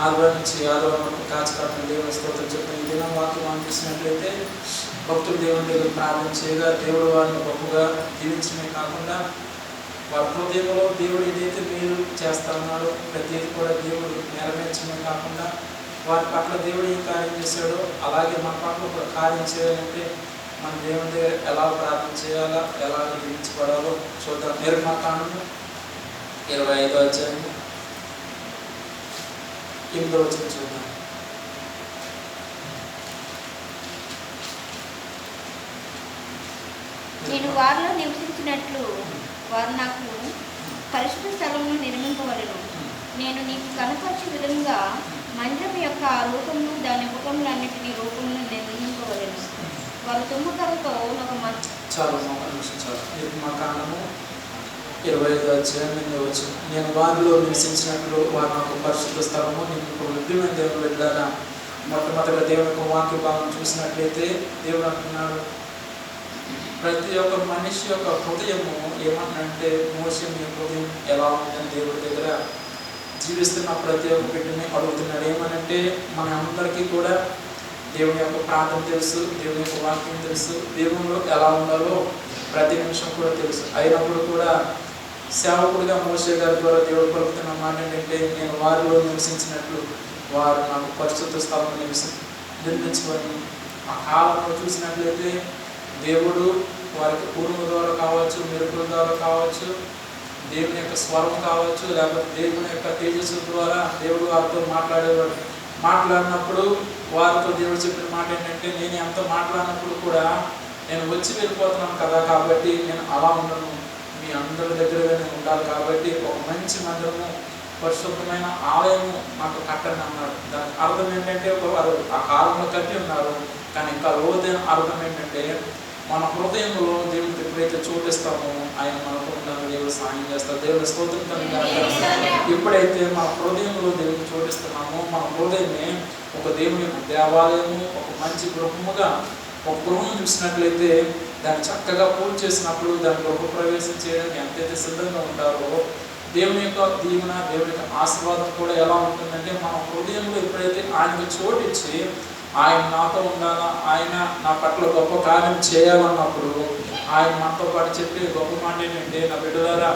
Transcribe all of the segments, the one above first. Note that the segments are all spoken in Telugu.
ఆదివారం నుంచి ఆదివారం వరకు కాచకాపని దేవుని స్తోత్రం చెప్తాం. ఈ దినం వాక్యం అనిపిస్తున్నట్లయితే భక్తులు దేవుని దగ్గర ప్రార్థన చేయగా దేవుడు వారిని గొప్పగా జీవించడమే కాకుండా వారి హృదయంలో దేవుడు ఏదైతే మీరు చేస్తున్నాడో ప్రతిదీ కూడా దేవుడు నెరవేర్చడమే కాకుండా వారి పట్ల దేవుడు ఏం కార్యం చేశాడో అలాగే మన పట్ల కూడా కార్యం చేయాలంటే మన దేవుని దగ్గర ఎలా ప్రార్థన చేయాలా, ఎలా జీవించబడాలో చూద్దాం. నిర్మాకాండము 25వ అధ్యాయము 8వ వచనం చూద్దాం. నేను వారిలో నివసించినట్లు వారు నాకు పరిశుద్ధ స్థలమును నిర్మింపవలెను. నేను నీకు కనపరిచే విధంగా మందిరం యొక్క రూపమును దాని ఉపకములన్నిటినీ రూపమును నిర్మింపవలెను. వారు తుమ్మకరతో ఒక చాలు నిర్మాకాండము 25వ అధ్యాయం 8వ వచనం. నేను వారిలో నివసించినట్లు వారు నాకు పరిశుద్ధ స్థలము నేను విభిన్న దేవుని వెళ్ళారా. మొట్టమొదటిగా దేవుని యొక్క వాక్య భాగం చూసినట్లయితే దేవుడు అంటున్నాడు, ప్రతి ఒక్క మనిషి యొక్క హృదయము ఏమన్నంటే మోసే మీ హృదయం ఎలా ఉందని దేవుడి దగ్గర జీవిస్తున్న ప్రతి ఒక్క బిడ్డని అడుగుతున్నాడు. ఏమనంటే మన అందరికీ కూడా దేవుని యొక్క ప్రార్థన తెలుసు, దేవుని యొక్క వాక్యం తెలుసు, దేవునిలో ఎలా ఉండాలో ప్రతి నిమిషం కూడా తెలుసు. అయినప్పుడు కూడా సేవకుడిగా మోసే గారి ద్వారా దేవుడు పలుకుతున్న మాట ఏంటంటే, నేను వారిలో నివసించినట్లు వారు నాకు పరిశుద్ధ స్థలం నిర్మించుకొని. ఆ కాలంలో చూసినట్లయితే దేవుడు వారికి పూర్వం ద్వారా కావచ్చు, మెరుపుల ద్వారా కావచ్చు, దేవుని యొక్క స్వరం కావచ్చు, లేకపోతే దేవుని యొక్క తేజస్సు ద్వారా దేవుడు వారితో మాట్లాడేవాడు. మాట్లాడినప్పుడు వారితో దేవుడు చెప్పిన మాట ఏంటంటే, నేను ఎంత మాట్లాడినప్పుడు కూడా నేను వచ్చి వెళ్ళిపోతున్నాను కదా, కాబట్టి నేను అలా ఉండను, మీ అందరి దగ్గరగా నేను ఉండాలి, కాబట్టి ఒక మంచి మందిరము పరిశుభ్రమైన ఆలయము నాకు కట్టండి అన్నాడు. దానికి అర్థం ఏంటంటే, వారు ఆ కాలంలో కట్టి ఉన్నారు, కానీ ఇంకా లోతైన అర్థం ఏంటంటే, మన హృదయంలో దేవుడికి ఎప్పుడైతే చోటిస్తామో ఆయన మనకు ఉండడానికి దేవుడు సాయం చేస్తారు. దేవుడి స్తోత్రం కనుక ఎప్పుడైతే మన హృదయంలో దేవుడికి చోటిస్తున్నామో మన హృదయమే ఒక దేవుని దేవాలయము, ఒక మంచి గృహముగా, ఒక గృహం చూసినట్లయితే దాన్ని చక్కగా పూర్తి చేసినప్పుడు దాని గృహ ప్రవేశం చేయడానికి ఎంతైతే సిద్ధంగా ఉంటారో దేవుని యొక్క దీవెన, దేవుని యొక్క ఆశీర్వాదం కూడా ఎలా ఉంటుందంటే, మన హృదయంలో ఎప్పుడైతే ఆయనకు చోటిచ్చి ఆయన నాతో ఉండాలా, ఆయన నా పట్ల గొప్ప కార్యం చేయాలన్నప్పుడు ఆయన మనతో పాటు చెప్పే గొప్ప మాట ఏంటంటే, నా బిడ్డలారా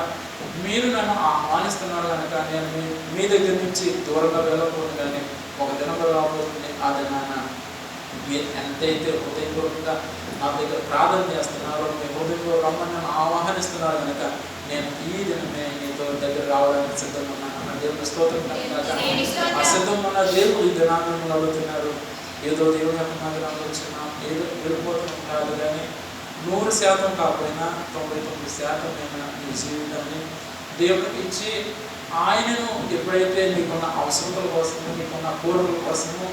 మీరు నన్ను ఆహ్వానిస్తున్నారు కనుక నేను మీ దగ్గర నుంచి దూరంగా వెళ్ళకూడదు, కానీ ఒక దినం రాబోతుంది. ఆ దినాన మీరు ఎంతైతే హృదయపూర్వకంగా నా దగ్గర ప్రార్థన చేస్తున్నారో, మీ హృదయంలో రమ్మని నన్ను ఆహ్వానిస్తున్నారు కనుక నేను ఈ దినమే నీతో దగ్గర రావడానికి సిద్ధంగా ఉన్నాను అన్న దేవుని స్తోత్రం కనుక ఆ సిద్ధంగా ఉన్న దేవుడు ఈ దినాన్ని మిమ్మల్ని అడుగుతున్నారు. ఏదో దేవుని యొక్క మందిరానికి వచ్చినా ఏదో వెళ్ళిపోతున్నాం కాదు, కానీ 100% కాకపోయినా 99% నీ జీవితాన్ని దేవునికి ఇచ్చి ఆయనను ఎప్పుడైతే నీకున్న అవసరతల కోసము, నీకున్న కోరికల కోసము,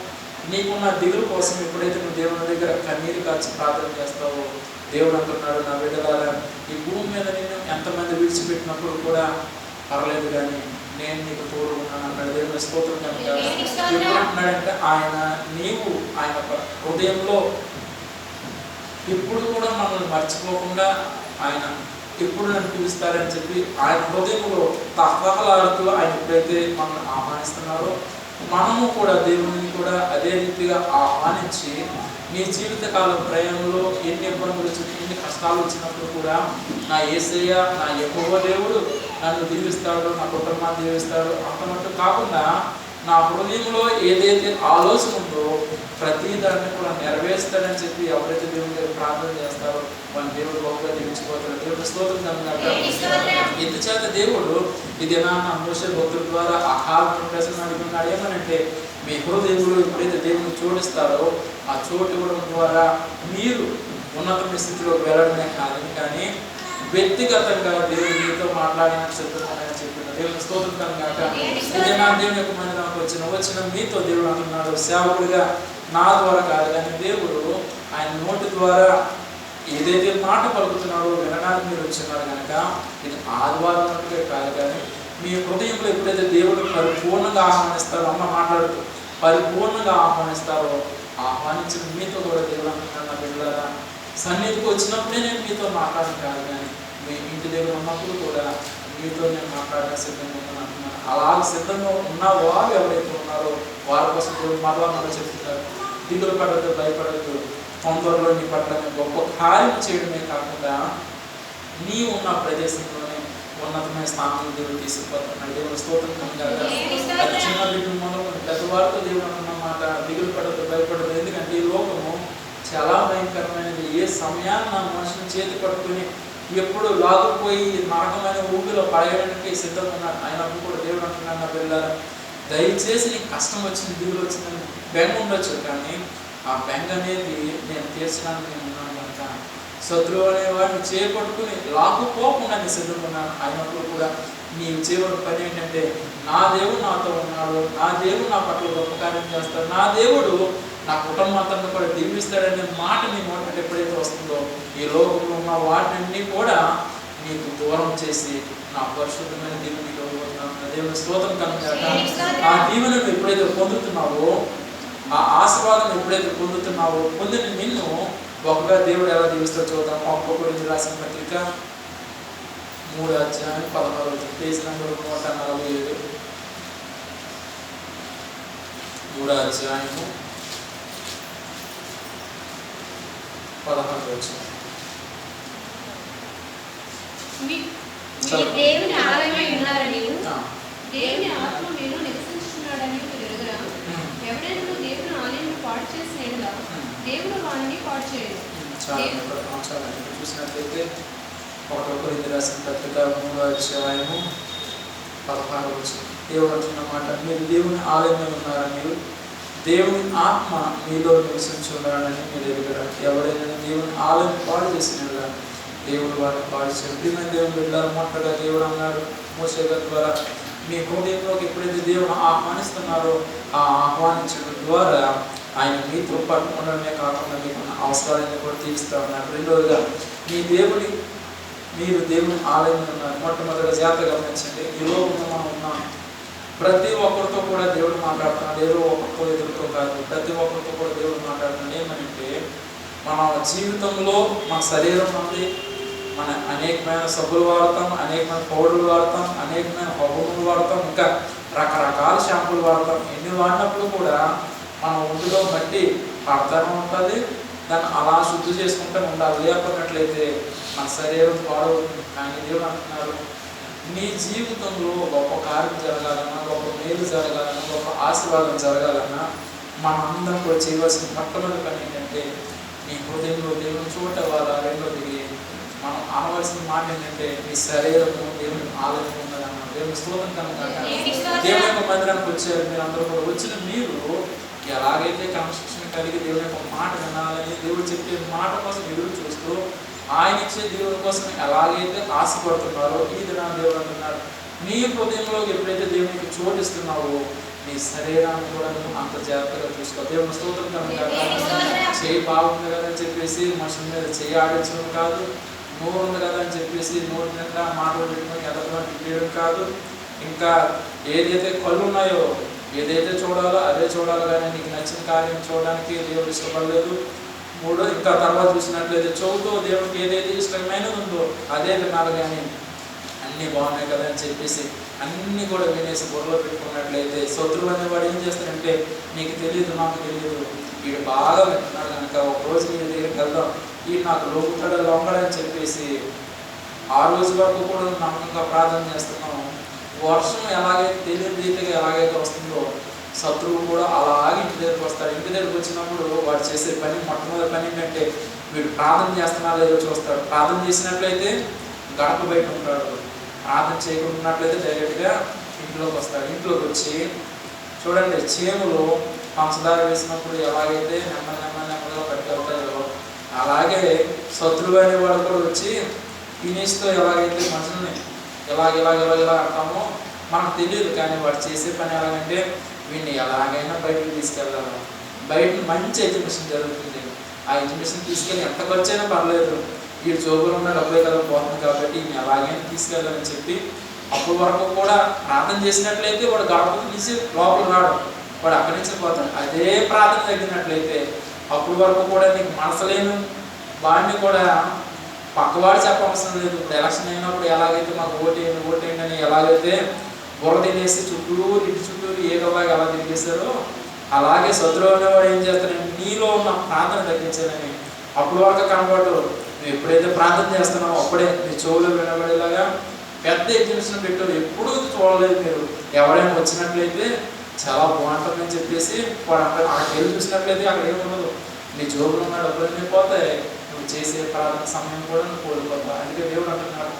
నీకున్న దిగుల కోసం ఎప్పుడైతే నువ్వు దేవుని దగ్గర కన్నీరు కాచి ప్రార్థన చేస్తావో దేవుడు అంటున్నాడు, నా బిడ్డలారా ఈ భూమి మీద నేను ఎంతమంది విడిచిపెట్టినప్పుడు కూడా పర్లేదు, కానీ నేను నీకు తోడు ఉన్నాను అన్నాడు. దేవుని స్తోత్రం కనుక ఎప్పుడు అంటున్నాడంటే, ఆయన నీవు ఆయన హృదయంలో ఎప్పుడు కూడా మనల్ని మర్చిపోకుండా ఆయన ఎప్పుడు నన్ను పిలుస్తారని చెప్పి ఆయన హృదయంలో తహతహలాడుతూ ఆయన ఎప్పుడైతే మనల్ని ఆహ్వానిస్తున్నారో మనము కూడా దేవుని కూడా అదే రీతిగా ఆహ్వానించి నీ జీవితకాలం ప్రయాణంలో ఎన్ని ఇబ్బందులు వచ్చి ఎన్ని కష్టాలు వచ్చినప్పుడు కూడా నా యేసయ్య, నా యెహోవా దేవుడు నన్ను దీవిస్తాడు, నా కుటుంబాన్ని దీవిస్తాడు అంతమట్టు కాకుండా నా హృదయంలో ఏదైతే ఆలోచన ఉందో ప్రతి దాన్ని కూడా నెరవేరుస్తాడని చెప్పి ఎవరైతే దేవుని దగ్గర ప్రార్థన చేస్తారో వాళ్ళ దేవుడు గొప్పగా దీవించిపోతాడు. దేవుడు స్తోత్రం కనుక ఎందుచేత దేవుడు ఇది నా మోషే భక్తుల ద్వారా ఆహారం ప్రశ్న అడుగుతున్నాడు. ఏమనంటే, మీ హృదయంలో ఎప్పుడైతే దేవుని చోటిస్తారో ఆ చోటు ఇవ్వడం ద్వారా మీరు ఉన్నతమైన స్థితిలోకి వెళ్ళడమే కాదు, కానీ వ్యక్తిగతంగా దేవుడు మీతో మాట్లాడినట్టు సిద్ధమని చెప్పిన దేవుని స్తోత్రం కనుక ఇది నా దేవుని యొక్క మందిరానికి వచ్చిన మీతో దేవుడు అంటున్నాడు, సేవకుడిగా నా ద్వారా కాదు, కానీ దేవుడు ఆయన నోటి ద్వారా ఏదైతే మాట పలుకుతున్నాడో వినడానికి మీరు వచ్చినారు కనుక ఇది ఆదివారం నాటికే కాదు, కానీ మీ హృదయంలో ఎప్పుడైతే దేవుడు పరిపూర్ణంగా ఆహ్వానిస్తారో, అమ్మ మాట్లాడుతూ పరిపూర్ణంగా ఆహ్వానిస్తారో ఆహ్వానించిన మీతో కూడా దేవుడు అంటున్నాడు, నా బిడ్డలారా సన్నిధికి వచ్చినప్పుడే నేను మీతో మాట్లాడను కాదు, కానీ మీ ఇంటి దగ్గర ఉన్నప్పుడు కూడా మీతో నేను మాట్లాడే సిద్ధంగా ఉన్నాను అంటున్నాను. అలా సిద్ధంగా ఉన్న వారు ఎవరైతే ఉన్నారో వారి కోసం దేవుడు మరలా చెప్తున్నారు. దిగులు పడద్దు, భయపడద్దు, తొందరలో నీ పట్ల గొప్ప కార్యం చేయడమే కాకుండా నీ ఉన్న ప్రదేశంలోనే ఉన్నతమైన స్థానంలో దేవుడు తీసుకుపోతున్నాడు. దేవుడు స్తోత్రం కలుగుగాక. అది చిన్న బిడ్డలు మొదలు పెద్దవారితో దేవుడు అన్నమాట, దిగులు పడద్దు, భయపడదు. ఎందుకంటే ఈ లోకము చాలా భయంకరమైనది. ఏ సమయాన్ని నా మనుషుని చేతి పట్టుకుని ఎప్పుడు లాగుపోయి నరకమైన ఊపిలో పడేయడానికి సిద్ధంగా ఉన్నాడు. అయినప్పుడు కూడా దేవుడు అంటున్నాడు, నా పిల్లల దయచేసి నీకు కష్టం వచ్చింది, దిగులు వచ్చిందని బెంగ ఉండొచ్చు, కానీ ఆ బెంగ అనేది నేను తీర్చడానికి నేను ఉన్నాను కనుక శత్రువు అనేవాడిని చేపట్టుకుని లాక్కుపోకుండా నేను సిద్ధంగా ఉన్నాను. అయినప్పుడు కూడా నీవు చేయబడిన పని ఏంటంటే నా దేవుడు నాతో ఉన్నాడు, నా దేవుడు నా పట్ల గొప్ప కార్యం చేస్తాడు, నా దేవుడు నా కుటుంబం అంతా కూడా దీవిస్తాడనే మాట నీ నోటి ఎప్పుడైతే వస్తుందో ఈ లోకంలో ఉన్న వాటిని కూడా నీకు దూరం చేసి నా పరిశుద్ధమైన దీవెన నీకు ఇవ్వబోతున్నాను. దేవుని స్తోత్రం కనుక ఆ దీవెనను ఎప్పుడైతే పొందుతున్నావో, ఆ ఆశీర్వాదం ఎప్పుడైతే పొందుతున్నావో, పొందిన నిన్ను ఒకగా దేవుడు ఎలా దీవిస్తో చూద్దాం. ఒక్కొక్కరికి రాసిన పత్రిక 3:16 పేజీ నెంబర్ 147. 3:16 దేవుని ఆలయమై ఉన్నారని దేవుని ఆత్మ మీలో నివసించున్నాడని మీరు ఎరుగరా? ఎవడైనా దేవుని ఆలయాన్ని పాడు చేసిన ఎడల దేవుడు వారిని పాడు చేయడు. చూసినట్లయితే 1 కొరింథీయులకు రాసిన పత్రిక 3:16 దేవుడు అంటున్నమాట, మీరు దేవుని ఆలయమై ఉన్నారని, దేవుని ఆత్మ మీలో నివసించున్నాడని మీరు ఎరుగరా? ఎవరైనా దేవుని ఆలయం పాడు చేసిన దేవుడు వారిని పాడు చేయడు. ప్రియమైన దేవుని బిడ్డలారా, మొట్టగా దేవుడు అన్నాడు మోషే గారి ద్వారా, మీ హృదయంలోకి ఎప్పుడైతే దేవుడు ఆహ్వానిస్తున్నారో ఆ ఆహ్వానించడం ద్వారా ఆయన మీతో పాటు ఉండడమే కాకుండా మీకు అవసరాలన్నీ కూడా తీరుస్తూ ఉన్నారు. రెండవదిగా మీరు దేవుని ఆలయం ఉన్నారు. మొట్టమొదటిగా జాగ్రత్తగా గమనించండి, ఈ లోకంలో మనం ఉన్నాం. ప్రతి ఒక్కరితో కూడా దేవుడు మాట్లాడుతున్నాడు. ఏదో ఒకరితో ఎదురుతో కాదు, ప్రతి ఒక్కరితో కూడా దేవుడు మాట్లాడుతున్నాడు. ఏమంటే మన జీవితంలో మన శరీరం ఉంది, మన అనేకమైన సబ్బులు వాడతాం, అనేకమైన పౌడర్లు వాడతాం, అనేకమైన హోమములు వాడతాం, ఇంకా రకరకాల షాంపులు వాడతాం. ఎన్ని వాడినప్పుడు కూడా మన ఒంటిలో మట్టి పడతానే ఉంటుంది, దాన్ని అలా శుద్ధి చేసుకుంటూ ఉండాలి. లేకపోయినట్లయితే మన శరీరం పాడవుతుంది. కానీ దేవుడు అంటున్నారు, నీ జీవితంలో గొప్ప కార్యం జరగాలన్నా, గొప్ప మేలు జరగాలన్నా, గొప్ప ఆశీర్వాదం జరగాలన్నా మనందరం కూడా చేయవలసిన మొట్టమొదటి పని ఏంటంటే నీ హృదయంలో దేవుని చూడట వల్ల. రెండోది మనం అనవలసిన మాట ఏంటంటే నీ శరీరము దేవుని ఆలయం ఉన్నదన్న. దేవుని స్తోత్రం కనుక దేవుని యొక్క మందిరానికి వచ్చారు మీరు అందరూ కూడా. వచ్చిన మీరు ఎలాగైతే క్రమశిక్షణ కలిగి దేవుని యొక్క మాట వినాలని, దేవుడు చెప్పే మాట కోసం ఎదురు చూస్తూ ఆయన ఇచ్చే దేవుని కోసం ఎలాగైతే ఆశపడుతున్నారో ఈ దినాన్ని దేవుడు అంటున్నారు, నీ హృదయంలో ఎప్పుడైతే దేవునికి చోటిస్తున్నావో నీ శరీరాన్ని కూడా అంత జాగ్రత్తగా చూసుకో. దేవుని స్తోత్రం కనుక చేయి బాగుంది కదా అని చెప్పేసి మనుషుల మీద చేయి ఆడించడం కాదు, నోరు ఉంది కదా అని చెప్పేసి నోరు నిండా మాటలు పెట్టుకొని ఎదగడం తిట్టేయడం కాదు. ఇంకా ఏదైతే కళ్ళు ఉన్నాయో ఏదైతే చూడాలో అదే చూడాలి, కానీ నీకు నచ్చిన కార్యం చూడడానికి దేవుడు ఇష్టపడలేదు. ఇంకా తర్వాత చూసినట్లయితే చెవుతో దేవుడికి ఏదైతే ఇష్టమైనది ఉందో అదే వినాలి, కానీ అన్నీ బాగున్నాయి కదా అని చెప్పేసి అన్నీ కూడా వినేసి బుర్రలో పెట్టుకున్నట్లయితే శత్రువు అనేవాడు ఏం చేస్తాడంటే నీకు తెలియదు, నాకు తెలియదు, వీడు బాగా వింటున్నాడు కనుక ఒకరోజు వీడి దగ్గరికి వెళ్దాం, వీడు నాకు లోపుతాడు లొంగడని చెప్పేసి ఆ రోజు వరకు కూడా నమ్మకంగా ప్రార్థన చేస్తున్నాం. వర్షం ఎలాగైతే తెలియని రీతిగా ఎలాగైతే వస్తుందో శత్రువు కూడా అలాగే ఇంటి దగ్గరికి వస్తాడు. ఇంటి దగ్గరికి వచ్చినప్పుడు వాడు చేసే పని మొట్టమొదటి పని ఏంటంటే వీడు ప్రార్థన చేస్తున్నాడో లేదో చూస్తాడు. ప్రార్థన చేసినట్లయితే గడప బయట ఉంటాడు, ప్రార్థన చేయకుండాట్లయితే డైరెక్ట్గా ఇంట్లోకి వస్తాడు. ఇంట్లోకి వచ్చి చూడండి, చేనులో పంచదార వేసినప్పుడు ఎలాగైతే నెమ్మదిగా పట్టుకెళ్తాయో అలాగే శత్రువు అనేవాడు కూడా వచ్చి ఫినిష్తో ఎలాగైతే మనుషుల్ని ఇలా అంటామో మనకు తెలియదు, కానీ వాడు చేసే పని ఎలాగంటే వీడిని ఎలాగైనా బయటకు తీసుకెళ్ళాలి. బయట మంచి ఎగ్జిబిషన్ జరుగుతుంది, ఆ ఎగ్జిబిషన్ తీసుకెళ్ళి ఎంత ఖర్చు అయినా పర్లేదు, వీడు జోబులు ఉన్న డబ్బే కదా పోతుంది కాబట్టి వీడిని ఎలాగైనా తీసుకెళ్ళాలని చెప్పి అప్పటి వరకు కూడా ప్రార్థన చేసినట్లయితే వాడు గడప తీసి లోపల రాడు, వాడు అక్కడి నుంచి పోతాడు. అదే ప్రార్థన తగ్గినట్లయితే అప్పటి వరకు కూడా నీకు మనసులేను వాడిని కూడా పక్కవాడు చెప్పవలసిన లేదు. ఇప్పుడు ఎలక్షన్ అయినప్పుడు ఎలాగైతే మాకు ఓటేయండి అని ఎలాగైతే బుర్ర తినేసి చుట్టూరు ఇంటి చుట్టూరు ఏకలాగా ఎలా తిరిగేశారో అలాగే శత్రువు అనేవాడు ఏం చేస్తాడంటే నీలో ఉన్న ప్రార్థన తగ్గించాలని అప్పుడు వరకు కనబడు. నువ్వు ఎప్పుడైతే ప్రార్థన చేస్తున్నావో అప్పుడే నీ చెవులు వినబడేలాగా పెద్ద ఎగ్జిబిషన్ పెట్టారు. ఎప్పుడూ చూడలేదు మీరు. ఎవరైనా వచ్చినట్లయితే చాలా బాగుంటుందని చెప్పేసి వాడు అక్కడికి వెళ్ళి చూసినట్లయితే అక్కడ ఏముండదు. నీ జోబులో ఉన్న డబ్బులన్నీ పోతాయి, నువ్వు చేసే ప్రార్థన సమయం కూడా నువ్వు కోల్పోతావు. అందుకే దేవుడు అంటున్నాడు,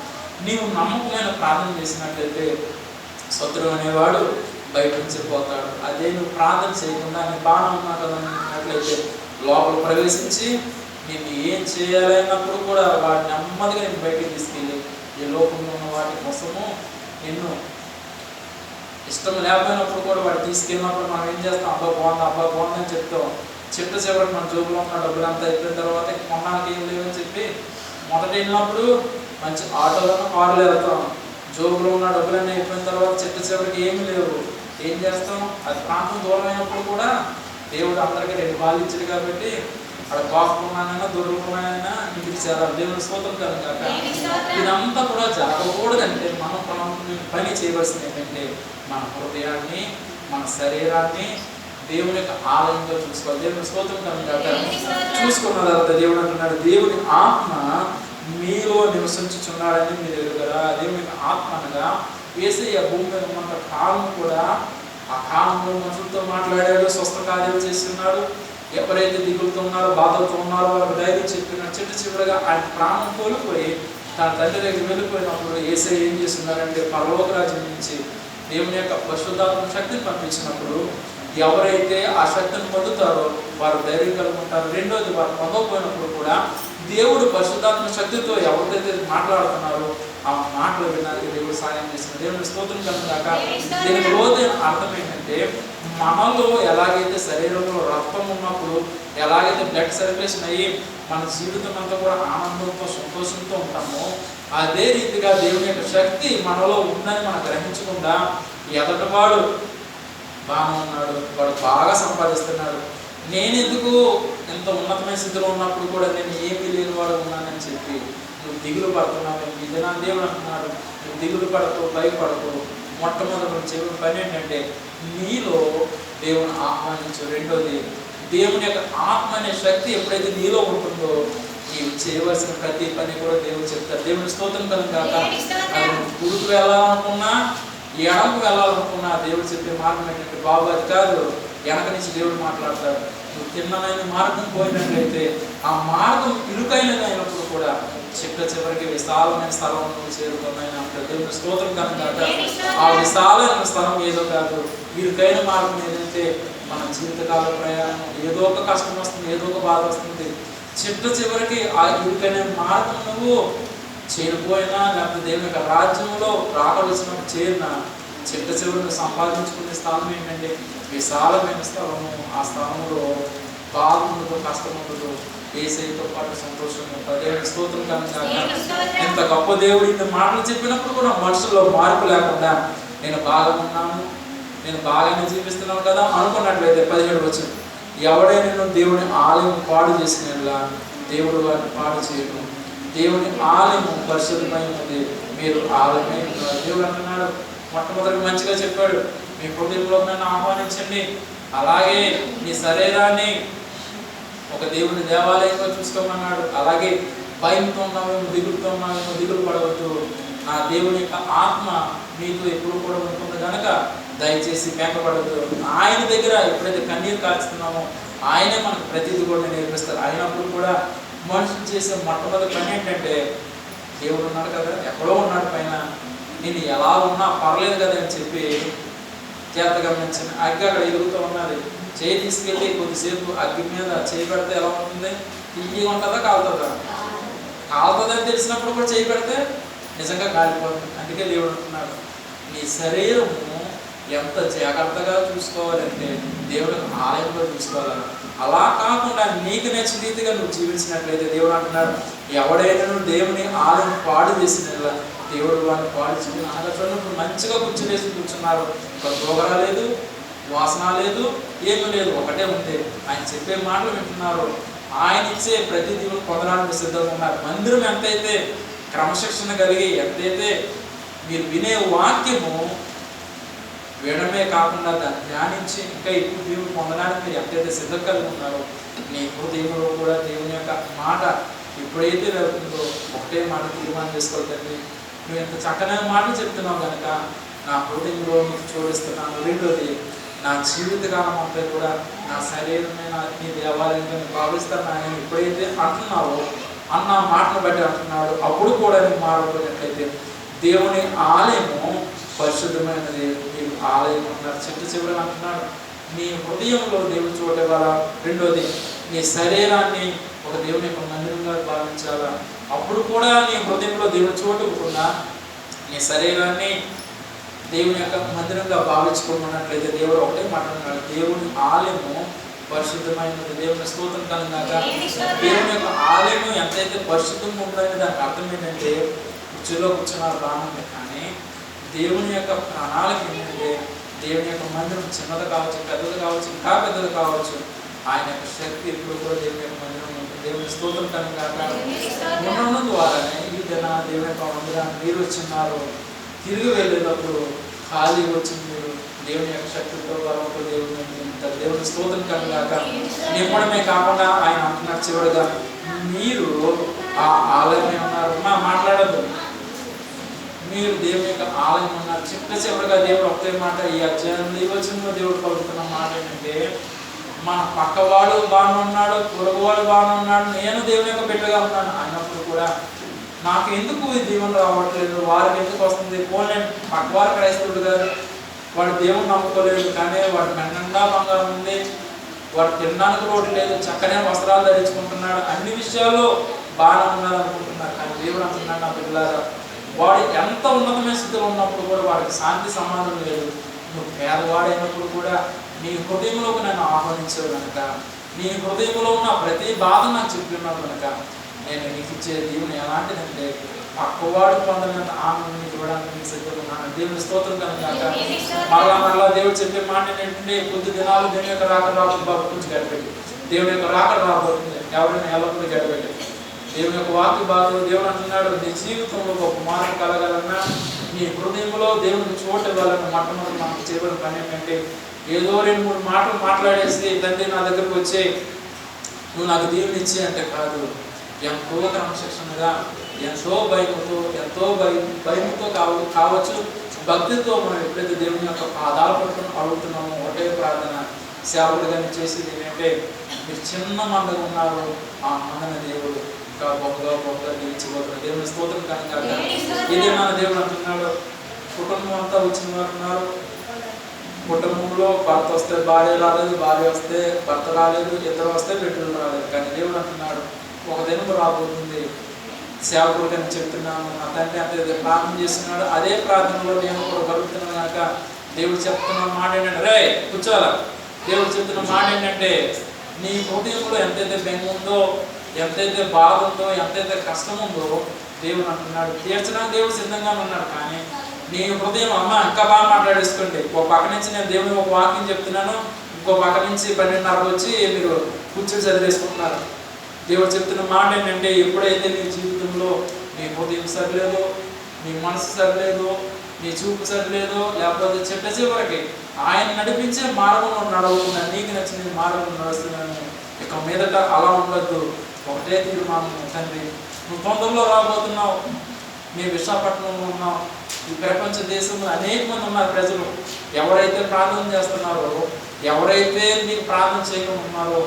నీవు నమ్మకమైన ప్రార్థన చేసినట్లయితే శత్రువు అనేవాడు బయట నుంచి పోతాడు. అదే నువ్వు ప్రార్థన చేయకుండా నీ బాగా ఉన్నా కదా అన్నట్లయితే లోపల ప్రవేశించి నేను ఏం చేయాలన్నప్పుడు కూడా వాడు నెమ్మదిగా నేను బయటికి తీసుకెళ్ళి ఈ లోకంలో ఉన్న వాటి కోసము నిన్ను ఇష్టం లేకపోయినప్పుడు కూడా వాడు తీసుకెళ్ళినప్పుడు మనం ఏం చేస్తాం, అబ్బా బాగుందని చెప్తాం. చిట్ట చివరికి మన జోబులో ఉన్న డబ్బులు అంతా అయిపోయిన తర్వాత కొన్నాళ్ళకి ఏం లేవని చెప్పి మొదట వెళ్ళినప్పుడు మంచి ఆటోలను కారులో వెళ్తాం. జోబులో ఉన్న డబ్బులన్నీ అయిపోయిన తర్వాత చిట్ట చివరికి ఏమి లేవు. ఏం చేస్తాం? అది ప్రాంతం దూరం అయినప్పుడు కూడా దేవుడు అందరికీ 2 బాలు ఇచ్చాడు కాబట్టి అక్కడ బాగుకున్నానైనా దొరుకున్నానైనా ఇంటికి చేరాలి. దేవుని స్తోత్రం కనుక ఇదంతా కూడా జరగకూడదంటే మనం పని చేయవలసింది ఏంటంటే మన హృదయాన్ని మన శరీరాన్ని దేవుని యొక్క ఆలయంలో చూసుకోవాలి. దేవుని స్తోత్రం కనుక చూసుకున్న తర్వాత దేవుడు అంటున్నాడు, దేవుని ఆత్మ మీలో నివసించుచున్నాడని మీరు ఎదుగురా. దేవుని యొక్క ఆత్మ అనగా యేసయ్య భూమి మీద ఉన్నంత కాలం కూడా ఆ కాలంలో మనుషులతో మాట్లాడాడు, స్వస్థ కార్యాలు చేస్తున్నాడు. ఎవరైతే దిగులుతో ఉన్నారో బాధలతో ఉన్నారో వారికి ధైర్యం చెప్పినాడు. చిట్ట చివరిగా ఆయన ప్రాణం కోల్పోయి తన తండ్రి దగ్గర వెళ్ళిపోయినప్పుడు యేసయ్య ఏం చేస్తున్నారంటే పరలోక రాజ్యం నుంచి దేవుని యొక్క పరిశుద్ధాత్మ శక్తిని పంపించినప్పుడు ఎవరైతే ఆ శక్తిని పొందుతారో వారు ధైర్యం కలుగుంటారు. రెండోది వారు పొందకపోయినప్పుడు కూడా దేవుడు పరిశుద్ధాత్మ శక్తితో ఎవరికైతే మాట్లాడుతున్నారో ఆ మాటలు వినడానికి దేవుడు సాయం చేస్తున్నారు. దేవుని స్తోత్రం కలుగుగాక. దీనికి లోతైన అర్థం ఏంటంటే మనలో ఎలాగైతే శరీరంలో రక్తం ఉన్నప్పుడు ఎలాగైతే బ్లడ్ సర్క్యులేషన్ అయ్యి మన జీవితం అంతా కూడా ఆనందంతో సంతోషంతో ఉంటామో అదే రీతిగా దేవుని యొక్క శక్తి మనలో ఉందని మనం గ్రహించకుండా ఎదటివాడు బాగా ఉన్నాడు, వాడు బాగా సంపాదిస్తున్నాడు, నేను ఎందుకు ఎంత ఉన్నతమైన స్థితిలో ఉన్నప్పుడు కూడా నేను ఏమీ లేని వాడు ఉన్నానని చెప్పి నువ్వు దిగులు పడుతున్నావు. ఈ దినాన్ని దేవుడు అంటున్నాడు, నువ్వు దిగులు పడకు, భయపడకు. మొట్టమొదటి నువ్వు చేయడం పని ఏంటంటే నీలో దేవుని ఆహ్వానించు. రెండోది దేవుని యొక్క ఆత్మ అనే శక్తి ఎప్పుడైతే నీలో ఉంటుందో నీవు చేయవలసిన ప్రతి పని కూడా దేవుడు చెప్తారు. దేవుని స్తోత్రం కనుక గుడికి వెళ్ళాలనుకున్నా ఎడకు వెళ్ళాలనుకున్నా దేవుడు చెప్పే మార్గం ఏంటంటే బాబు అది కాదు, వెనక నుంచి దేవుడు మాట్లాడతాడు. నువ్వు తిన్నమైన మార్గం పోయినట్లయితే ఆ మార్గం ఇరుకైనది అయినప్పుడు కూడా చిట్ట చివరికి విశాలమైన స్థలం నువ్వు చేరుకున్నాయినా దేవుని స్తోత్రం కనుక ఆ విశాలమైన స్థలం ఏదో కాదు, ఇరుకైన మార్గం ఏదైతే మన జీవితకాల ప్రయాణం ఏదో ఒక కష్టం వస్తుంది, ఏదో ఒక బాధ వస్తుంది. చిట్ట చివరికి ఆ ఇరుకైన మార్గం నువ్వు చేరిపోయినా లేకపోతే దేవుని యొక్క రాజ్యంలో రాకవలసినప్పుడు చేరినా చిట్ట చివరిని సంపాదించుకునే స్థానం ఏంటంటే విశాలమైన స్థలము. ఆ స్థలంలో బాధ ఉండదు, కష్టం ఉండదు, యేసయ్యతో పాటు సంతోషం ఉంటుంది. దేవుని స్తోత్రం కనుక ఇంత గొప్ప దేవుడు ఇంత మాటలు చెప్పినప్పుడు కూడా మనుషుల్లో మార్పు లేకుండా నేను బాగా ఉన్నాను, నేను బాగానే జీవిస్తున్నాను కదా అనుకున్నట్లయితే 17 వచ్చింది, ఎవడైనా దేవుని ఆలయం పాడు చేసినలా దేవుడు వారిని పాడు చేయడం. దేవుని ఆలయం పరిశుద్ధమైనది, మీరు ఆలయమై ఉన్నారు. దేవుడు అంటున్నాడు, మొట్టమొదటి మంచిగా చెప్పాడు, మీ హృదయంలో నన్ను ఆహ్వానించండి, అలాగే మీ శరీరాన్ని ఒక దేవుని దేవాలయంగా చూసుకోమన్నాడు. అలాగే భయంతో ఉన్నామేమో, దిగులుతో ఉన్నామేమో, దిగులు పడవద్దు, నా దేవుని యొక్క ఆత్మ మీతో ఎప్పుడు కూడా ఉంటుంది కనుక దయచేసి మేకపడద్దు. ఆయన దగ్గర ఎప్పుడైతే కన్నీరు కాల్చుతున్నామో ఆయనే మనకు ప్రతిదీ కూడా నేర్పిస్తారు. అయినప్పుడు కూడా మనుషులు చేసే మొట్టమొదటి పని ఏంటంటే దేవుడు ఉన్నాడు కదా, ఎక్కడో ఉన్నాడు పైన, నేను ఎలా ఉన్నా పర్లేదు కదా అని చెప్పి చేత గమనించిన అగ్గి అక్కడ ఎదుగుతూ ఉన్నది. చేయి తీసుకెళ్ళి కొద్దిసేపు అగ్గి మీద చేయి పెడితే ఎలా ఉంటుంది? తీయగా ఉంటుందా, కాలుతుందా? కాలుతుందని తెలిసినప్పుడు కూడా చేయి పెడితే నిజంగా కాలిపోతుంది. అందుకే దేవుడు అంటున్నాడు, నీ శరీరము ఎంత జాగ్రత్తగా చూసుకోవాలంటే దేవుడు ఆలయంలో చూసుకోవాలి. అలా కాకుండా నీకు నచ్చిన రీతిగా నువ్వు జీవించినట్లయితే దేవుడు అంటున్నాడు, ఎవడైనా దేవుని ఆలయం పాడు చేసిన దేవుడు వాడిని పాడు చేసిన అనగా మంచిగా కూర్చునేసి కూర్చున్నారు, ఒక దోగర లేదు, వాసన లేదు, ఏమీ లేదు, ఒకటే ఉంది. ఆయన చెప్పే మాటలు వింటున్నారు, ఆయన ఇచ్చే ప్రతి దేవుడు పొందడానికి సిద్ధంగా ఉన్నారు. మందిరం ఎంతైతే క్రమశిక్షణ కలిగి, ఎంతైతే మీరు వినే వాక్యము వినడమే కాకుండా దాన్ని ధ్యానించి ఇంకా ఎక్కువ దేవుడు పొందడానికి మీరు ఎంతైతే సిద్ధం కలిగి ఉన్నారో నీ హృదయంలో కూడా దేవుని యొక్క మాట ఎప్పుడైతే వెళ్తుందో ఒకటే మాట తీర్మానం చేసుకోవాలి. నువ్వు ఎంత చక్కనైన మాట చెప్తున్నావు కనుక నా హృదయంలో నీకు చూపిస్తున్నాను. రెండోది, నా జీవితకాలం అంతా కూడా నా శరీరమైన నీ దేవాలయంగా నేను భావిస్తాను ఆయన ఎప్పుడైతే అంటున్నావో అన్న మాటను బట్టి అంటున్నాడు. అప్పుడు కూడా నేను మారబోయినట్లయితే దేవుని ఆలయము పరిశుద్ధమైనది. మీరు ఆలయం అంటారు. చివరి అంటున్నాడు నీ హృదయంలో దేవుని చూడగల. రెండోది, నీ శరీరాన్ని ఒక దేవుని యొక్క మందిరంగా భావించాలా. అప్పుడు కూడా నీ హృదయంలో దేవుని చూడకుండా నీ శరీరాన్ని దేవుని యొక్క మందిరంగా భావించుకున్నట్లయితే దేవుడు ఒకటే మాట్లాడుతున్నాడు, దేవుని ఆలయము పరిశుద్ధమైనది. దేవుని స్తోత్రం కలిగాక. దేవుని యొక్క ఆలయము ఎంతైతే పరిశుద్ధంగా ఉంటుందని దానికి అర్థం ఏంటంటే కుర్చీలో కూర్చున్నారు బాగుంది, కానీ దేవుని యొక్క ప్రణాళిక ఏంటంటే దేవుని యొక్క మందిరం చిన్నది కావచ్చు, పెద్దది కావచ్చు, ఇంకా పెద్దది కావచ్చు, ఆయన యొక్క శక్తి ఎప్పుడు కూడా దేవుని యొక్క మందిరం ఉంటుంది. దేవుని స్తోత్రం కలిగాక. ఉండడం ద్వారానే ఈ దిన దేవుని యొక్క మందిరాన్ని మీరు వచ్చిన్నారు. తిరిగి వెళ్ళేటప్పుడు ఖాళీ వచ్చింది మీరు దేవుని యొక్క శక్తితో బలంతో దేవుని స్తోత్రం కలిగాక. నింపడమే కాకుండా ఆయన అంటున్నారు చివరిగా, మీరు ఆ ఆలయమే ఉన్నారు. మాట్లాడద్దు, మీరు దేవుని యొక్క ఆలయం ఉన్నారు. చివరిగా దేవుడు ఒకే మాట ఈ అధ్యాయంలో ఈ వచనంలో దేవుడు పలుకుతున్న మాట ఏంటంటే, మన పక్కవాడు బాగానే ఉన్నాడు, పొరుగువాడు బాగానే ఉన్నాడు, నేను దేవుని యొక్క బిడ్డగా ఉన్నాను అయినప్పుడు కూడా నాకు ఎందుకు ఈ దీవెన రావట్లేదు, వారికి ఎందుకు వస్తుంది? పోనీ పక్కవారు క్రైస్తవుడు గారు, వాడు దేవుని నమ్ముకోలేదు, కానీ వాడు మెండంగా బంగారం ఉంది, వాడు తినడానికి రోడ్డు లేదు, చక్కనే వస్త్రాలు ధరించుకుంటున్నాడు, అన్ని విషయాల్లో బాగానే ఉన్నాడు అనుకుంటున్నారు. కానీ దేవుడు అంటున్నాడు, నా పిల్లలారా, వాడు ఎంత ఉన్నతమైన స్థితిలో ఉన్నప్పుడు కూడా వాడికి శాంతి సమాధానం లేదు. నువ్వు పేదవాడైనప్పుడు కూడా నీ హృదయంలోకి నన్ను ఆహ్వానించావు కనుక, నీ హృదయంలో ఉన్న ప్రతి బాధ నాకు చెప్పినావు కనుక నేను నీకు ఇచ్చే దీవెన ఎలాంటిదంటే పక్కవాడు పొందనంత ఆనందం నీకు ఇవ్వడానికి నీకు సిద్ధంగా ఉన్నాను. దేవుని స్తోత్రం కనుక. మరలా దేవుడు చెప్పే మాట ఏంటంటే, కొద్ది దినాలు దేవుని యొక్క రాక రాబోతుంది, బాబు గురించి గడిపెట్టి దేవుని యొక్క రాక రాబోతుంది, ఎవరైనా ఎల్లప్పుడూ గడిపెట్టి దేవుని యొక్క వాక్య బాధలు దేవుడు అంటున్నాడు, నీ జీవితంలో ఒక మార్పు కలగాలన్నా నీ హృదయంలో దేవుని చోటు ఇవ్వాలన్న మొట్టమొదటి మనకు చేయబడిన పని ఏంటంటే, ఏదో 2-3 మాటలు మాట్లాడేసి తండ్రి నా దగ్గరకు వచ్చే నువ్వు నాకు దీవెన ఇచ్చి అంటే కాదు. ఎంతో క్రమశిక్షణగా, ఎంతో భయంతో, ఎంతో భయంతో కావచ్చు, భక్తితో మనం ఎప్పుడైతే దేవుని యొక్క పాదాలు పట్టుకుని అడుగుతున్నామో ఒకటే ప్రార్థన సేవకుడిగా చేసేది ఏంటంటే, మీరు చిన్న మందగా ఉన్నారు, ఆ మందన దేవుడు ఇంకా గొప్పగా నిలిచిపోతున్నారు. దేవుని స్తోత్రం కనుక. ఇదే మన దేవుడు అంటున్నాడు, కుటుంబం అంతా వచ్చిన వారు ఉన్నారు, కుటుంబంలో భర్త వస్తే భార్య రాలేదు, భార్య వస్తే భర్త రాలేదు, ఇద్దరు వస్తే బిడ్డలు రాలేదు. కానీ దేవుడు అంటున్నాడు, ఒక దినం రాబోతుంది, సేవకుడిగా చెప్తున్నాను, నా తండ్రి అంతే ప్రార్థన చేస్తున్నాడు, అదే ప్రార్థనలో నేను కూడా గడుపుతున్నాను కనుక దేవుడు చెప్తున్న మాట ఏంటంటే, రే కూర్చోాల, దేవుడు చెప్తున్న మాట ఏంటంటే, నీ హృదయంలో ఎంతైతే బెంగ ఉందో, ఎంతైతే బాధ ఉందో, ఎంతైతే కష్టం ఉందో దేవుడు అంటున్నాడు తీర్చడానికి దేవుడు సిద్ధంగా ఉన్నాడు. కానీ నీ హృదయం అమ్మ ఇంకా బాగా మాట్లాడేసుకోండి. ఒక పక్క నుంచి నేను దేవుని ఒక వాక్యం చెప్తున్నాను, ఇంకో పక్క నుంచి 12:30 వచ్చి మీరు కూర్చొని చదివేసుకుంటున్నారు. దేవుడు చెప్తున్న మాట ఏంటంటే, ఎప్పుడైతే నీ జీవితంలో నీ హృదయం సరిలేదో, నీ మనసు సరిలేదో, నీ చూపు సరిలేదో, లేకపోతే చివరికి ఆయన నడిపించే మార్గంలో నడవుతున్నాను, నీకు నచ్చిన మార్గంలో నడుస్తున్నాను, ఇక మీదట అలా ఉండొద్దు. ఒకటే తీర్మానం, తండ్రి నువ్వు తొందరలో రాబోతున్నావు, నీ విశాఖపట్నంలో ఉన్నావు, ఈ ప్రపంచ దేశంలో అనేక మంది ఉన్నారు ప్రజలు, ఎవరైతే ప్రార్థన చేస్తున్నారో, ఎవరైతే నీకు ప్రార్థన చేయకుండా ఉన్నారో,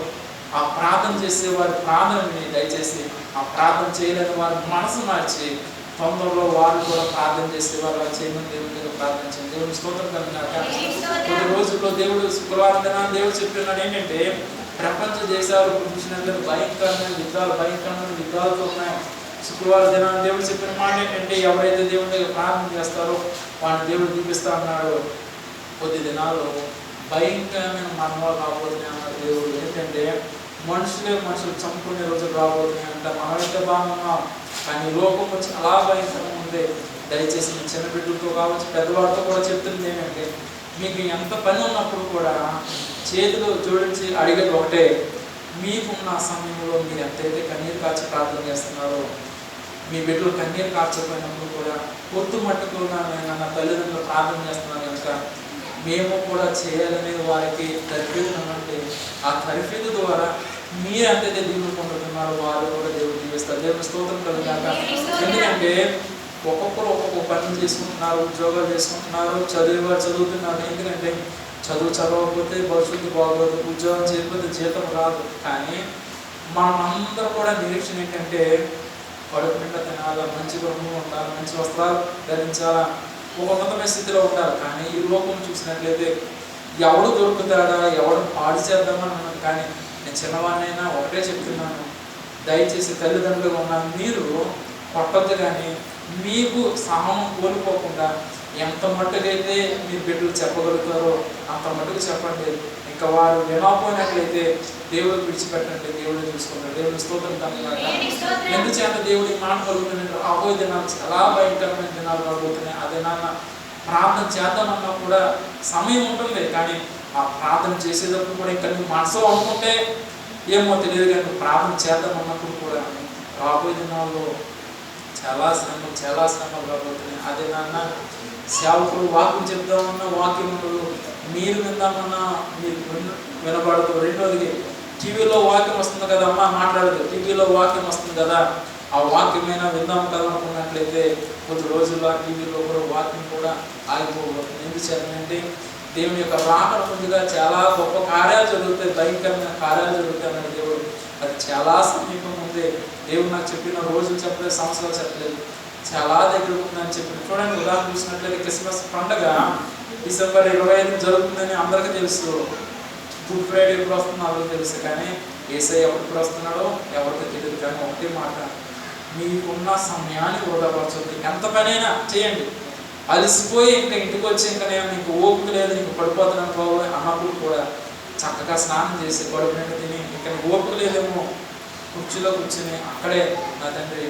ఆ ప్రార్థన చేసే వారి ప్రార్థనని దయచేసి ఆ ప్రార్థన చేయలేని వారి మనసు మార్చి తొందరలో వారు కూడా ప్రార్థన చేసేవారు చేయమని దేవుని దగ్గర ప్రార్థించండి. దేవుని స్తోత్రం కనుక. కొన్ని రోజుల్లో దేవుడు శుక్రవారం దినాన్ని దేవుడు చెప్పినాడు ఏంటంటే, ప్రపంచ దేశాలు చూసినందుకు భయంకరమైన యుద్ధాలతో ఉన్నాయి. శుక్రవారం దినాన్ని దేవుడు చెప్పిన మాట ఏంటంటే, ఎవరైతే దేవుని దగ్గర ప్రార్థన చేస్తారో వాడిని దేవుడు చూపిస్తా అన్నాడు. కొద్ది దినాలు భయంకరమైన మరణాలు రాబోతున్నాయి అన్నాడు దేవుడు. ఏంటంటే మనుషులు చంపుకునే రోజులు రాబోతున్నాయి అంట. మనమైతే బాగున్నాం, కానీ లోకం చాలా భయంకరంగా ఉంది. దయచేసి మీ చిన్న బిడ్డలతో కావచ్చు, పెద్దవాడితో కూడా చెప్తుంది ఏంటంటే, మీకు ఎంత పని ఉన్నప్పుడు కూడా చేతులు జోడించి అడిగేది ఒకటే, మీకున్న సమయంలో మీరు ఎంతైతే కన్నీరు కార్చి ప్రార్థన చేస్తున్నారో, మీ బిడ్డలు కన్నీరు కార్చకపోయినప్పుడు కూడా పొత్తు మట్టుకున్న నేను నా తల్లిదండ్రులు ప్రార్థన చేస్తున్నాను కనుక మేము కూడా చేయాలని వారికి తర్ఫీదునంటే ఆ తర్ఫీదు ద్వారా మీరు ఎంతైతే దీవులు పొందుతున్నారో వారు కూడా దేవుడు దీవిస్తారు. దేవుని స్తోత్రం కలుగాక. ఎందుకంటే ఒక్కొక్కరు ఒక్కొక్క పనులు చేసుకుంటున్నారు, ఉద్యోగాలు చేసుకుంటున్నారు, చదివేవారు చదువుతున్నారు. ఎందుకంటే చదవకపోతే భవిష్యత్తు బాగోదు, ఉద్యోగం చేయకపోతే జీతం రాదు. కానీ మనమందరూ కూడా నిరీక్షణ ఏంటంటే కడుపు నిండా తినాలా, మంచి గృహం ఉండాలి, మంచి వస్త్రాలు ధరించాలా, ఒక ఉన్నతమైన స్థితిలో ఉండాలి. కానీ ఈ లోకం చూసినట్లయితే ఎవడు దొరుకుతాడా, ఎవడు పాడు చేద్దామని అన్నాను. కానీ నేను చిన్నవాడినైనా ఒకటే చెప్తున్నాను, దయచేసి తల్లిదండ్రులుగా ఉన్న మీరు కొట్టద్దు. కానీ మీకు సహనం కోల్పోకుండా ఎంత మట్టుకైతే మీరు బిడ్డలు చెప్పగలుగుతారో అంత మట్టుకు చెప్పండి. ఇంకా వారు వినకపోయినట్లయితే దేవుడు విడిచిపెట్టండి, దేవుడు చూసుకుంటాడు. దేవుని స్తోత్రం కనుక. ఎందుచేత దేవుడి మాట కలుగుతున్నాడు. రాబోయే దినాలు చాలా భయంకరమైన దినాలు రాబోతున్నాయి. అదే నాన్న ప్రార్థన చేద్దామన్నా కూడా సమయం ఉంటుంది. కానీ ఆ ప్రార్థన చేసేటప్పుడు కూడా ఇంకా నువ్వు మనసులో అనుకుంటే ఏమో తెలియదు, కానీ ప్రార్థన చేద్దామన్నప్పుడు కూడా రాబోయే దినాల్లో చాలా శ్రమలు రాబోతున్నాయి. అదే నాన్న సేవకులు వాక్యం చెప్దామన్నా వాక్యం ఉండదు, మీరు విందామన్నా మీరు వినబడదు. రెండోది టీవీలో వాక్యం వస్తుంది కదా అమ్మ మాట్లాడదు, టీవీలో వాక్యం వస్తుంది కదా ఆ వాక్యమైనా విందాం కదా అనుకున్నట్లయితే కొద్ది రోజుల్లో టీవీలో కూడా వాక్యం కూడా ఆగిపోబోతుంది. ఎందుచేతంటే దేవుని యొక్క రాకడ ముందుగా చాలా గొప్ప కార్యాలు జరుగుతాయి, భయంకరమైన కార్యాలు జరుగుతాయి అన్నాడు దేవుడు. అది చాలా సమీపం ఉంది. దేవుడు నాకు చెప్పిన రోజులు చెప్పలేదు, సంవత్సరాలు చెప్పలేదు, చాలా దగ్గర ఉందని చెప్పిన. చూడండి, ఉదాహరణ చూసినట్లయితే క్రిస్మస్ పండుగ డిసెంబర్ 25 జరుగుతుందని అందరికీ తెలుసు. గుడ్ ఫ్రైడే ఎప్పుడు వస్తుందో అందరికీ తెలుసు. కానీ యేసయ్య ఎప్పుడు వస్తున్నాడో ఎవరికి తెలియదు. కానీ ఒకటే మాట, మీకున్న సమయాన్ని వృధాపరచొద్దు. ఎంత పనైనా చేయండి. అలసిపోయి ఇంకా ఇంటికి వచ్చి ఇంకా నేను నీకు ఓపిక లేదు, నీకు పడిపోతున్నాను బాబు అన్నప్పుడు కూడా చక్కగా స్నానం చేసి కడుపు నిండా తిని ఇంకా నీకు ఓపిక లేదేమో కుర్చీలో కూర్చుని అక్కడే నా తండ్రి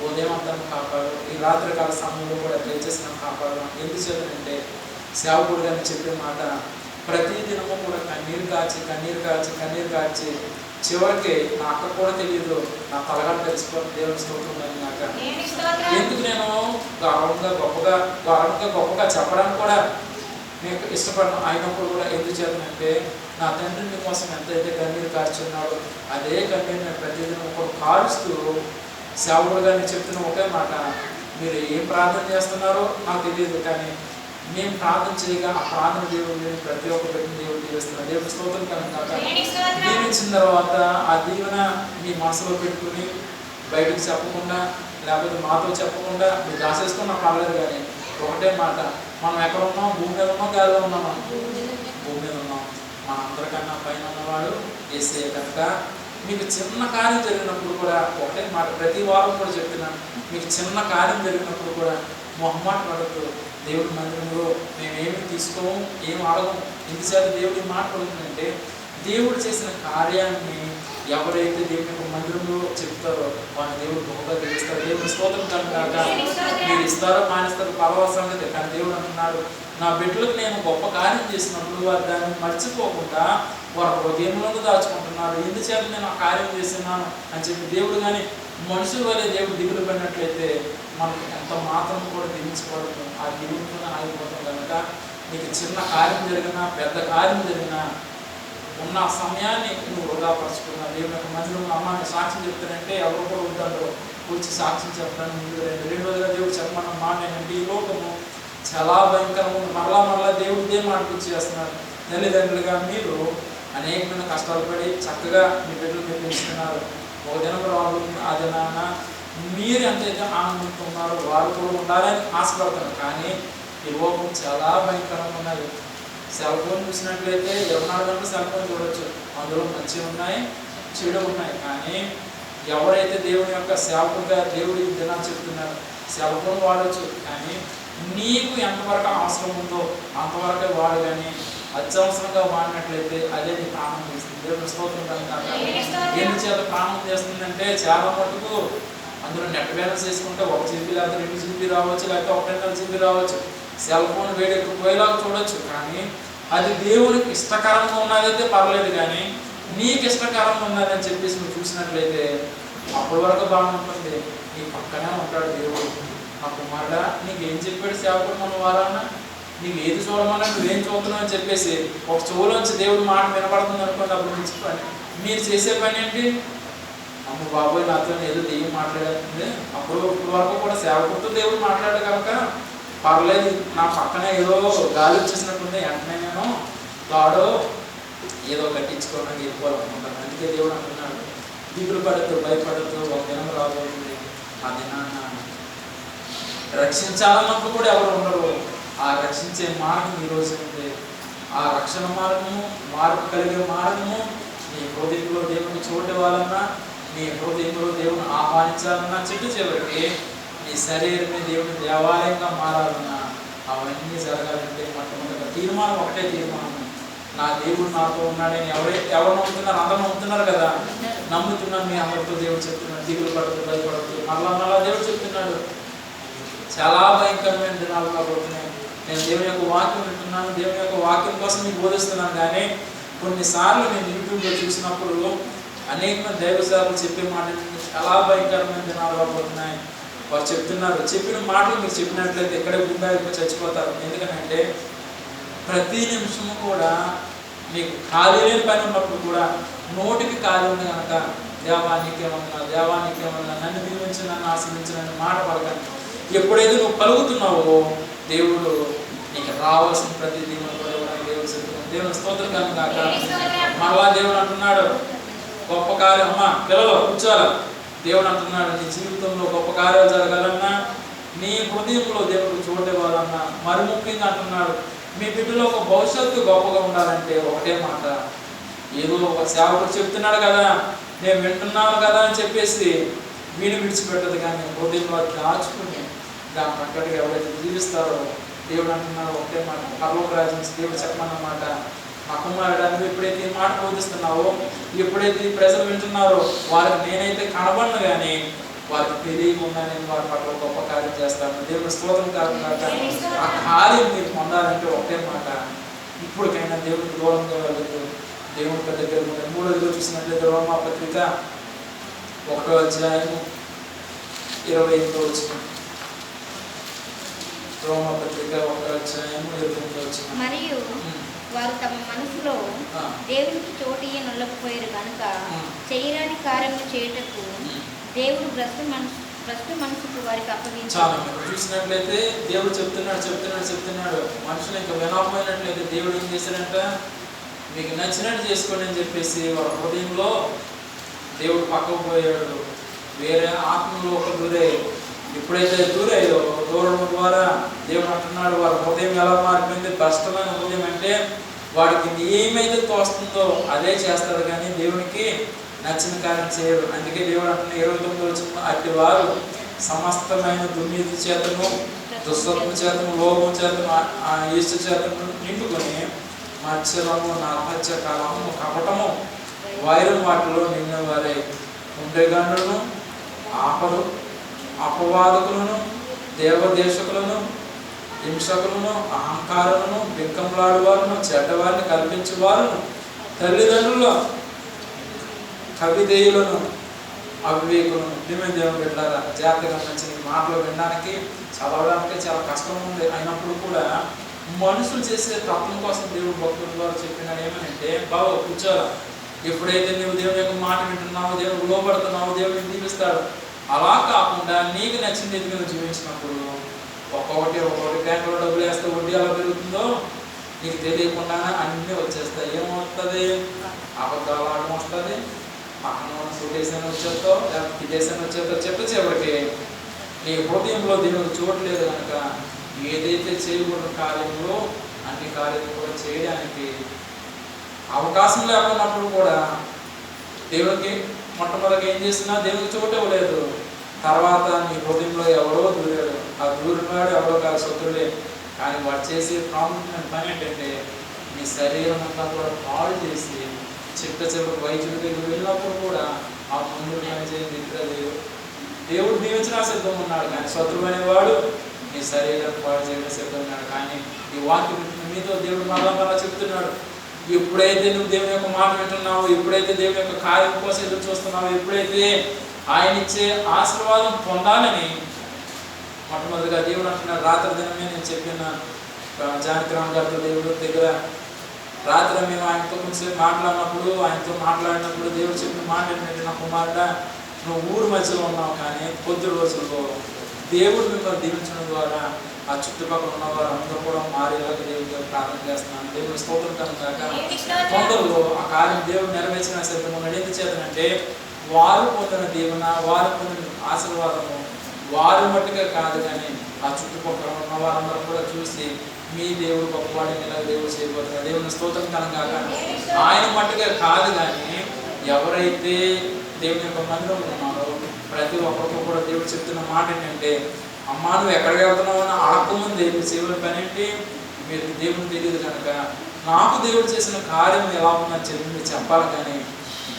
ఉదయం అంతా కాపాడు, ఈ రాత్రికాల సమయంలో కూడా దయచేసి నన్ను కాపాడు. ఎందుకు చేద్దానంటే సేవకుడు గారిని చెప్పే మాట, ప్రతి దినము కూడా కన్నీరు కాచి చివరికి నా అక్క కూడా తెలియదు, నా తలగాడు తెలిసిపోతుంది. దేవుని స్తోత్రం నాక. ఎందుకు నేను గొప్పగా చెప్పడానికి కూడా నేను ఇష్టపడను. అయినప్పుడు కూడా ఎందుకు చేద్దానంటే నా తండ్రి నీ కోసం ఎంతైతే కన్నీరు కార్చున్నాడో అదే కన్నీరు నేను ప్రతిదినం ఒకటి కారుస్తూ సేవకుడు గారిని చెప్తున్న ఒకే మాట, మీరు ఏం ప్రార్థన చేస్తున్నారో నాకు తెలియదు, కానీ మేము ప్రార్థన చేయగా ఆ ప్రార్థన దేవుడు ప్రతి ఒక్క పెట్టిన దేవుడు దీవిస్తున్నారు. దేవుడు స్తోత్రం కనుక. దీవించిన తర్వాత ఆ దీవెన మీ మనసులో పెట్టుకుని బయటకు చెప్పకుండా లేకపోతే మాతో చెప్పకుండా మీరు దాసేసుకున్నా పర్లేదు. కానీ ఒకటే మాట, మనం ఎక్కడ ఉన్నాం, భూమి మీద ఉన్నాం, గాలిలో ఉన్నామా? భూమి మీద ఉన్నాం. మనందరికన్నా పైన ఉన్నవాడు యేసయ్య కనుక మీకు చిన్న కార్యం జరిగినప్పుడు కూడా ఒకటే మాట, ప్రతి వారం కూడా చెప్తున్నాను, మీకు చిన్న కార్యం జరిగినప్పుడు కూడా మొహమాట పడద్దు. దేవుడి మందిరంలో మేమేమి తీసుకోము, ఏం అడగము. ఎందుచేత దేవుడి మాట పడుతుందంటే దేవుడు చేసిన కార్యాన్ని ఎవరైతే దేవుని యొక్క మందిరంలో చెప్తారో వాళ్ళని దేవుడు గొప్పగా దీవిస్తారు. దేవుని స్తోత్రం కనుక. మీరు ఇస్తారో మానేస్తారో పర్వాలేదు సంగతి, కానీ దేవుడు అంటున్నాడు, నా బిడ్డలకు నేను గొప్ప కార్యం చేసినప్పుడు వారు దాన్ని మర్చిపోకుండా వారు హృదయంలో దాచుకుంటున్నారు. ఎందుచేత నేను ఆ కార్యం చేస్తున్నాను అని చెప్పి దేవుడు కానీ మనుషుల వల్లే దేవుడు దిగులు పడినట్లయితే మనకు ఎంత మాత్రం కూడా దిగించబడదు, ఆ దిగులుతోనే ఆగిపోతాం. కనుక నీకు చిన్న కార్యం జరిగినా పెద్ద కార్యం జరిగినా ఉన్న సమయాన్ని నువ్వు వృధాపరచుకున్నా. దేవుని యొక్క మందిరంలో అమ్మాని సాక్ష్యం చెప్తానంటే ఎవరు కూడా ఉంటారో వచ్చి సాక్ష్యం చెప్పడానికి ముందు రెండోదిగా దేవుడు చెప్పమన్న మాట ఏంటంటే ఈ లోకము చాలా భయంకరంగా మరలా దేవుడు ఇదే మాట గురించి చేస్తున్నాడు. తల్లిదండ్రులుగా మీరు అనేకమైన కష్టాలు పడి చక్కగా మీ బిడ్డలు మీరు పెంచుతున్నారు. ఒక దినం రాబోతుంది, ఆ దినాన మీరు ఎంతైతే ఆనందిస్తున్నారో వారు కూడా ఉండాలని ఆశపడతారు. కానీ ఈ లోకం చాలా భయంకరంగా ఉన్నది. సెల్ ఫోన్ చూసినట్లయితే 24 గంటలు సెల్ ఫోన్ చూడవచ్చు. అందులో మంచిగా ఉన్నాయి, చెడు ఉన్నాయి. కానీ ఎవరైతే దేవుని యొక్క సేవకుడుగా దేవుడు ఈ దినాలు చెప్తున్నారు, సెల్ ఫోన్ వాడవచ్చు, కానీ నీకు ఎంతవరకు అవసరం ఉందో అంతవరకే వాడు. కానీ అత్యవసరంగా వాడినట్లయితే అదే నీ ప్రాణం చేస్తుంది. దేవుడు స్తోత్రం కనుక. ఎందుచేత ప్రాణం చేస్తుందంటే చాలా మటుకు అందులో నెట్ బ్యాలెన్స్ చేసుకుంటే 1 GB లేకపోతే 2 GB రావచ్చు, లేకపోతే 1.5 GB రావచ్చు. సెల్ ఫోన్ వేడెక్కిపోయేలాగా చూడొచ్చు. కానీ అది దేవునికి ఇష్టకరంగా ఉన్నదైతే పర్లేదు, కానీ నీకు ఇష్టకరంగా ఉన్నదని చెప్పేసి నువ్వు చూసినట్లయితే అప్పటి వరకు బాగుంటుంది. నీ పక్కనే ఉంటాడు దేవుడు. ఆ కుమారుడా, నీకేం చెప్పాడు సేవకుడు మన వారాన్న? నీకు ఏది చూడమన్నా నువ్వేం చూస్తున్నావు అని చెప్పేసి ఒక చెవులోంచి దేవుడి మాట వినపడుతుంది అనుకోండి, అప్పుడు నుంచి పని మీరు చేసే పని ఏంటి? అమ్మ బాబోయ్ నాతో ఏదో దెయ్యం మాట్లాడుతుంది, అప్పుడు వరకు కూడా సేవకుడితో దేవుడు మాట్లాడే కనుక పర్లేదు, నా పక్కన ఏదో గాలి వచ్చేసినట్టుంది, వెంటనే నేను తాడో ఏదో కట్టించుకోవడానికి వెళ్ళిపోవాలనుకుంటాను. అందుకే దేవుడు అంటున్నాడు, దిగులు పడద్దు, భయపడద్దు, ఒక దినం రాబోతుంది, ఆ దినాన్న రక్షించాలన్నప్పుడు కూడా ఎవరు ఉండరు. ఆ రక్షించే మార్గం ఈరోజు ఉంది. ఆ రక్షణ మార్గము, మార్పు కలిగే మార్గము నీ హృదయంలో దేవుని చూడవాలన్నా, నీ హృదయంలో దేవుని ఆహ్వానించాలన్నా, చెట్టు చివరికి నీ శరీరమే దేవుని దేవాలయంగా మారాలన్నా, అవన్నీ జరగాలంటే మొట్టమొదటిగా తీర్మానం, ఒకటే తీర్మానం, నా దేవుడు నాతో ఉన్నాడని. ఎవరు నమ్ముతున్నారు? అందరూ నమ్ముతున్నారు కదా. నమ్ముతున్నాను మీ అందరితో దేవుడు చెప్తున్నాడు, దిగులు పడద్దు, భయపడద్దు. మళ్ళా దేవుడు చెప్తున్నాడు. చాలా భయంకరమైన దినాలు కాబోతున్నాయి. నేను దేవుని యొక్క వాక్యం వింటున్నాను, దేవుని యొక్క వాక్యం కోసం మీకు బోధిస్తున్నాను. కానీ కొన్నిసార్లు నేను యూట్యూబ్లో చూసినప్పుడు అనేక మంది దైవసార్లు చెప్పే మాటలు చాలా భయంకరమైన దినాలు కాబోతున్నాయి. వారు చెప్తున్నారు, చెప్పిన మాటలు మీరు చెప్పినట్లయితే ఎక్కడే గుండా చచ్చిపోతారు. ఎందుకంటే ప్రతి నిమిషము కూడా మీకు ఖాళీ లేని పని ఉన్నప్పుడు కూడా నోటికి ఖాళీ ఉంది కనుక దేవానికేమన్నా నన్ను దీవించి నన్ను ఆశ్రయించిన మాట పలకండి. ఎప్పుడైతే నువ్వు పలుకుతున్నావో దేవుడు నీకు రావాల్సిన ప్రతి దీవెన కూడా ఇవ్వడానికి దేవుడు చెప్తున్నాడు. దేవుని స్తోత్రం కాక మరలా దేవుడు అంటున్నాడు, గొప్ప కార్యం, అమ్మ పిల్లలు కూర్చోాల. దేవుడు అంటున్నాడు, నీ జీవితంలో గొప్ప కార్యాలు జరగాలన్నా, నీ హృదయంలో దేవుడు చూడేవాళ్ళన్నా, మరి ముఖ్యంగా అంటున్నాడు, మీ బిడ్డలో ఒక భవిష్యత్తు గొప్పగా ఉండాలంటే ఒకటే మాట. ఏదో ఒక సేవకుడు చెప్తున్నాడు కదా, నేను వింటున్నాను కదా అని చెప్పేసి వీడిని విడిచిపెట్టదు, కానీ హృదయంలో దాచుకుని దాని ప్రక్కడికి ఎవరైతే జీవిస్తారో దేవుడు అంటున్నాడు ఒకటే మాట. పరలోక రాజ్యం దేవుడు చెప్పమన్నమాట, మా కుమారుడు ఎప్పుడైతే ఈ మాట బోధిస్తున్నావో, ఎప్పుడైతే ఈ ప్రజలు వింటున్నారో వారికి నేనైతే కనబడను, కానీ వారికి తెలియకుండా నేను వారి పట్ల గొప్ప కార్యం చేస్తాను. దేవుని స్తోత్రం కాకుండా ఆ కార్యం మీరు పొందాలంటే ఒకటే మాట, ఇప్పటికైనా దేవుడికి దూరంగా వెళ్ళదు, దేవుడి దగ్గర ఉంటారు. 3వ చూసినట్లయితే రోమాపత్రిక 1వ అధ్యాయము 28వ వచనం. రోమాపత్రిక 1వ అధ్యాయము 28వ వచనం. మరియు వారు తమ మనసులో దేవునికి చోటు నొల్లకపోయారు కనుక చేయరాని కార్యము చేయుటకు దేవుడు భ్రష్ట మనసుకు వారికి అప్పగించాడు. చూసినట్లయితే దేవుడు చెప్తున్నాడు మనుషులు ఇంకా వినకపోయినట్లయితే దేవుడు ఏం చేశాడంట, మీకు నచ్చినట్టు చేసుకోండి అని చెప్పేసి వారి హృదయంలో దేవుడు పక్కకు పోయాడు. వేరే ఆత్మలో ఒక ఎప్పుడైతే దూరయ్యో దూరం ద్వారా దేవుడు అంటున్నాడు, వారి హృదయం ఎలా మారిపోయింది, భ్రష్టమైన హృదయం అంటే వాడికి ఏమైతే తోస్తుందో అదే చేస్తాడు, కానీ దేవునికి నచ్చిన కార్యం చేయడు. అందుకే దేవుడు అంటున్న 29వ వచనం, అట్టి వారు సమస్తమైన దుర్నీతి చేతను, దుస్వత్వ చేతను, లోభం చేతను, ఈష్ట చేతను నిండుకొని మత్సరము, నాపత్య కాలము, కపటము, వైరం వాటిలో నిన్న వారే ఉండేగాండ్రులను, అపవాదకులను, దేవదేశకులను, హింసకులను, అహంకారులను, బింకంలాడువారును, చెడ్డవారిని కల్పించేవారును, తల్లిదండ్రుల కవిదేయులను, అవివేకులను. దేవుని పెట్టారా, జాగ్రత్తగా మంచి మాటలు వినడానికి, చదవడానికి చాలా కష్టం ఉంది. అయినప్పుడు కూడా మనుషులు చేసే తత్వం కోసం దేవుడు భక్తుల ద్వారా చెప్పినాడు ఏమనంటే, బాబు కూర్చోాల, ఎప్పుడైతే నువ్వు దేవుని యొక్క మాట వింటున్నావు, దేవుడు లోపడుతున్నావు, దేవుడిని దీవిస్తాడు. అలా కాకుండా నీకు నచ్చిన రీతి మీద జీవించినప్పుడు ఒక్కొక్కటి బ్యాంకులో డబ్బులు వేస్తే వడ్డీ ఎలా పెరుగుతుందో నీకు తెలియకుండానే అన్నీ వచ్చేస్తాయి. ఏమవుతుంది, అబద్ధాలు ఆడడం వస్తుంది, పక్కన సుటేసాన్ని వచ్చేస్తావు, లేకపోతే విదేశాన్ని వచ్చేస్తావు. చివరికి నీ హృదయంలో దేవుడు చూడలేదు కనుక ఏదైతే చేయకూడని కార్యంలో అన్ని కార్యాలు కూడా చేయడానికి అవకాశం లేకున్నప్పుడు కూడా దేవుడికి మొట్టమొదటిగా ఏం చేసినా దేవుడికి చోటు ఇవ్వలేదు. తర్వాత నీ హృదయంలో ఎవరో దూరాడు, ఆ దూరినాడు ఎవరో కాదు, శత్రులే. కానీ వాడు చేసే ప్రాముఖ్యమైన పని ఏంటంటే నీ శరీరం అంతా కూడా పాడు చేసి చివరికి వైద్యుడి దగ్గర వెళ్ళినప్పుడు కూడా ఆ ముందు పని చేయండి. దేవుడు దీవించినా సిద్ధం ఉన్నాడు, కానీ శత్రువు అనేవాడు నీ శరీరం పాడు చేయడం సిద్ధం ఉన్నాడు. కానీ ఈ వాక్యం మీతో దేవుడు మళ్ళా చెప్తున్నాడు, ఎప్పుడైతే నువ్వు దేవుని యొక్క మాట వింటున్నావు, ఎప్పుడైతే దేవుని యొక్క కార్యం కోసం ఎదురు చూస్తున్నావు, ఎప్పుడైతే ఆయన ఇచ్చే ఆశీర్వాదం పొందాలని మొట్టమొదటిగా దేవుడు అంటున్నాడు, రాత్రి దినమే నేను చెప్పిన జానకిరామ్ గారితో దేవుడు దగ్గర రాత్రి మేము ఆయనతో కొంచెం మాట్లాడినప్పుడు దేవుడు చెప్పిన మాట ఏంటంటే, నా కుమారుడా, నువ్వు ఊరు మధ్యలో ఉన్నావు, కానీ కొద్ది రోజుల్లో దేవుడు మిమ్మల్ని దీవించడం ద్వారా ఆ చుట్టుపక్కల ఉన్న వారు అందరూ కూడా మారేలాగా దేవుడిగా ప్రార్థన చేస్తున్నాను. దేవుడు స్తోత్రం కనుక తొందరలో ఆ కార్యం దేవుడు నెరవేర్చిన సరే మనం ఎందుకు చేతనంటే, వారు పొందిన దీవెన, వారు పొందిన ఆశీర్వాదము వారి మట్టుగా కాదు, కానీ ఆ చుట్టుపక్కల ఉన్న వారందరూ కూడా చూసి మీ దేవుడు గొప్పవాడిని ఇలా దేవుడు చేయబోతున్నారు. దేవుని స్తోత్రం కనుక ఆయన మట్టుగా కాదు, కానీ ఎవరైతే దేవుని యొక్క మందిరంలో ఉన్నారో ప్రతి ఒక్కరికి కూడా దేవుడు చెప్తున్న మాట ఏంటంటే, అమ్మా నువ్వు ఎక్కడికి వెళ్తున్నావు అని అడగకముందే మీరు చేయని పని ఏంటి, మీరు దేవుని తెలియదు కనుక నాకు దేవుడు చేసిన కార్యం ఎలా ఉందని చెప్పి మీరు చెప్పాలి. కానీ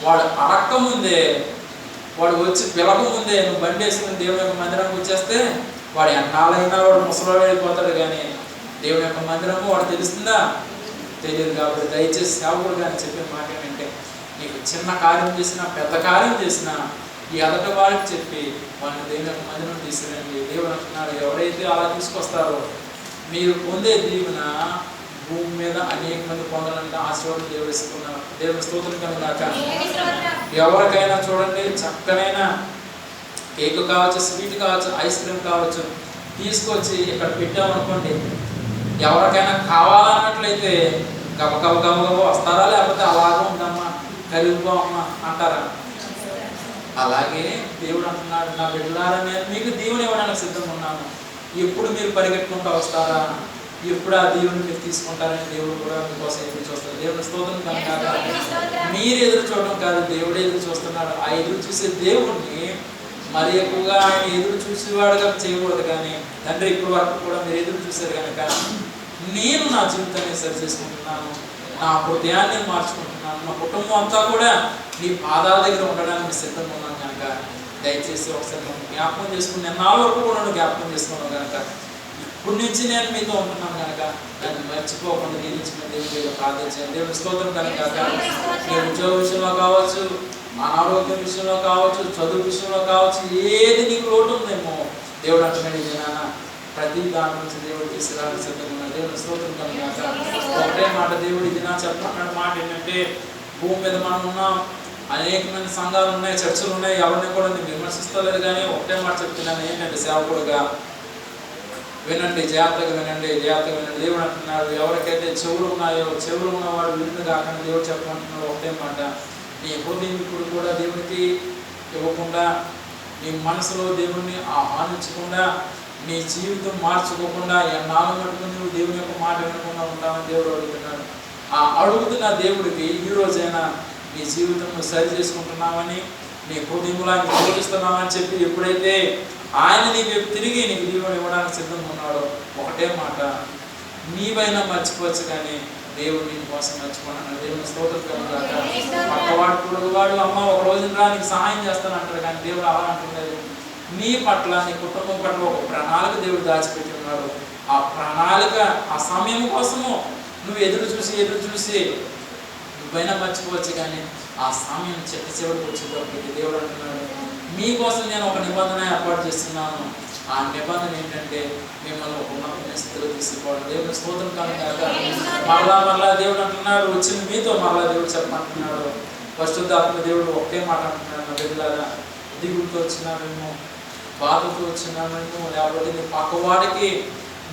వాడు అడక్కముందే, వాడు వచ్చి పిలకముందే నువ్వు బండి వేసుకుని దేవుని యొక్క మందిరానికి వచ్చేస్తే వాడు ఎన్నాళ్ళైనా వాడు ముసలివాడు అయిపోతాడు, కానీ దేవుని యొక్క మందిరము వాడు తెలుస్తుందా? తెలియదు. కాబట్టి దయచేసి సేవకుడు కానీ చెప్పిన మాట ఏంటంటే, నీకు చిన్న కార్యం చేసినా పెద్ద కార్యం చేసినా ఈ ఎదట వాడికి చెప్పి వాళ్ళని దేవుని యొక్క మందిరం తీసుకురండి. దేవుడు అంటున్నాడు, ఎవరైతే అలా తీసుకొస్తారో మీరు పొందే దీవెన భూమి మీద అనేక మంది పొందాలంటే ఆశీర్వాదం దేవుడు ఇస్తున్నారు. దేవుని స్తోత్రం కనుక ఎవరికైనా చూడండి, చక్కనైన కేక్ కావచ్చు, స్వీట్ కావచ్చు, ఐస్ క్రీమ్ కావచ్చు, తీసుకొచ్చి ఇక్కడ పెట్టామనుకోండి, ఎవరికైనా కావాలన్నట్లయితే గబగబ వస్తారా, లేకపోతే అలాగే ఉందమ్మా కలిగిపోమ్మా అంటారా? అలాగే దేవుడు అంటున్నాడు, నా బిడ్డలారా నేను మీకు దీవెన ఇవ్వడానికి సిద్ధంగా ఉన్నాను, ఎప్పుడు మీరు పరిగెట్టుకుంటూ వస్తారా, ఎప్పుడు ఆ దీవెని మీరు తీసుకుంటారని దేవుడు కూడా మీకోసం ఎదురు చూస్తారు. దేవుని స్తోత్రం కనుక మీరు ఎదురు చూడడం కాదు, దేవుడే ఎదురు చూస్తున్నాడు. ఆ ఎదురు చూసే దేవుడిని మరి ఎక్కువగా ఆయన ఎదురు చూసేవాడుగా చేయకూడదు, కానీ తండ్రి ఇప్పుడు వరకు కూడా మీరు ఎదురు చూశారు కనుక నేను నా జీవితాన్ని సరి చేసుకుంటున్నాను, నా హృదయాన్ని మార్చుకుంటున్నాను, నా కుటుంబం అంతా కూడా నీ పాదాల దగ్గర ఉండడానికి సిద్ధంగా ఉన్నాను కనుక దయచేసి ఒకసారి మనం జ్ఞాపకం చేసుకుని ఎన్నాళ్ళ వరకు కూడా జ్ఞాపకం చేసుకున్నాను కనుక ఇప్పుడు నుంచి నేను మీతో ఉంటున్నాను కనుక దాన్ని మర్చిపోకుండా నిలిచిన దేవుడిగా ప్రార్థించాను. దేవుని స్తోత్రం కనుక నీ ఉద్యోగ విషయంలో కావచ్చు, అనారోగ్యం విషయంలో కావచ్చు, చదువు విషయంలో కావచ్చు, ఏది నీకు లోటు ఉందేమో దేవుడు అంటున్నాడు, ఇది నాన్న ప్రతి దాని నుంచి దేవుడు తీసుకురావాలని సిద్ధంగా ఉన్నాడు. దేవుని స్తోత్రం కనుక ఒకటే మాట దేవుడు ఇది నా చెప్పన్నాడు మాట ఏంటంటే, భూమి మీద మనం ఉన్నాం, అనేక మంది సంఘాలు ఉన్నాయి, చర్చలు ఉన్నాయి, ఎవరిని కూడా నేను విమర్శిస్తలేదు, కానీ ఒకటే మాట చెప్తున్నాను ఏంటంటే, సేవకుడుగా వినండి, జాగ్రత్తగా వినండి, జాగ్రత్తగా వినండి. దేవుడు అంటున్నాడు, ఎవరికైతే చెవులు ఉన్నాయో చెవులు ఉన్నవాడు విందు కాకుండా దేవుడు చెప్పమంటున్నాడు ఒకటే మాట, నీ హృదయం ఇప్పుడు కూడా దేవునికి ఇవ్వకుండా, నీ మనసులో దేవుణ్ణి ఆహ్వానించకుండా, నీ జీవితం మార్చుకోకుండా ఎన్నాళ్ళు మటుకు నువ్వు దేవుని యొక్క మాట వినకుండా ఉంటావని దేవుడు అడుగుతున్నాడు. ఆ అడుగుతున్న దేవుడికి ఈ రోజైనా నీ జీవితంలో సరి చేసుకుంటున్నామని, నీ హృదయంలో ఆయన బోధిస్తున్నామని చెప్పి ఎప్పుడైతే ఆయన నీకు తిరిగి నీకు దీవెన ఇవ్వడానికి సిద్ధంగా ఉన్నాడో ఒకటే మాట, నీవైనా మర్చిపోవచ్చు కానీ దేవుడు నీ కోసం మర్చిపోన్నాడు. దేవుని స్తోత్రం కలుగుగాక. పక్కవాడు పొరుగువాడు అమ్మ ఒక రోజున రా నీకు సహాయం చేస్తాను అంటాడు, కానీ దేవుడు అలా అంటున్నది, నీ పట్ల నీ కుటుంబం పట్ల ఒక ప్రణాళిక దేవుడు దాచిపెట్టి ఉన్నాడు. ఆ ప్రణాళిక ఆ సమయం కోసము నువ్వు ఎదురు చూసి నువ్వైనా మర్చిపోవచ్చు, కానీ ఆ సమయం చివరికి వచ్చేటప్పటికి దేవుడు అంటున్నాడు, మీకోసం నేను ఒక నిబంధన ఏర్పాటు చేస్తున్నాను. ఆ నిబంధన ఏంటంటే మిమ్మల్ని ఒక ఉన్నతమైన స్థితిలో తీసుకోవడం. దేవుని స్తోత్రం కనుక మరలా దేవుడు అంటున్నాడు, వచ్చింది మీతో మరలా దేవుడు చెప్పమంటున్నాడు. పరిశుద్ధాత్మ దేవుడు ఒకే మాట అంటున్నాడు, నా బిడ్డలారా దిగులతో వచ్చినామేమో, బాధతో వచ్చినామేమో, లేకపోతే నీ పక్కవాడికి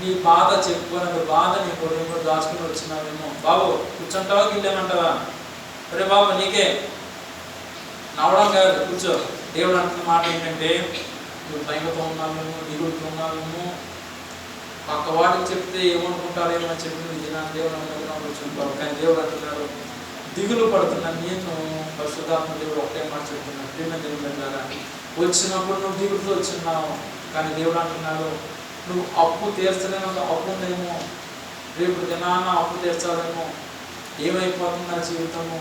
నీ బాధ చెప్పుకొని బాధ నీ హృదయంలో దాచుకుని వచ్చినామేమో. బాబు కూర్చుంటావా గిల్లేమంటావా? అరే బాబు నీకే నవ్వడం కాదు, కూర్చో. దేవుడు అంటున్న మాట ఏంటంటే, నువ్వు భయంతో ఉన్నామేమో, దిగులుతో ఉన్నామేమో, పక్క వాటికి చెప్తే ఏమనుకుంటారేమో అని చెప్పి నువ్వు దినాన్ని దేవుడు అనుకుంటున్నావు కూర్చుంటావు. కానీ దేవుడు అంటున్నాడు, దిగులు పడుతున్నా నేను పరిశుద్ధాత్మ దేవుడు ఒకటే మాట చెప్తున్నాడు, దేవుడు వచ్చినప్పుడు నువ్వు దిగులుతో వచ్చిన్నావు, కానీ దేవుడు అంటున్నాడు, నువ్వు అప్పు తీర్చలేనంత అప్పు ఉందేమో, రేపు దినాన్న అప్పు తీర్చాలేమో, ఏమైపోతుంది నా జీవితము,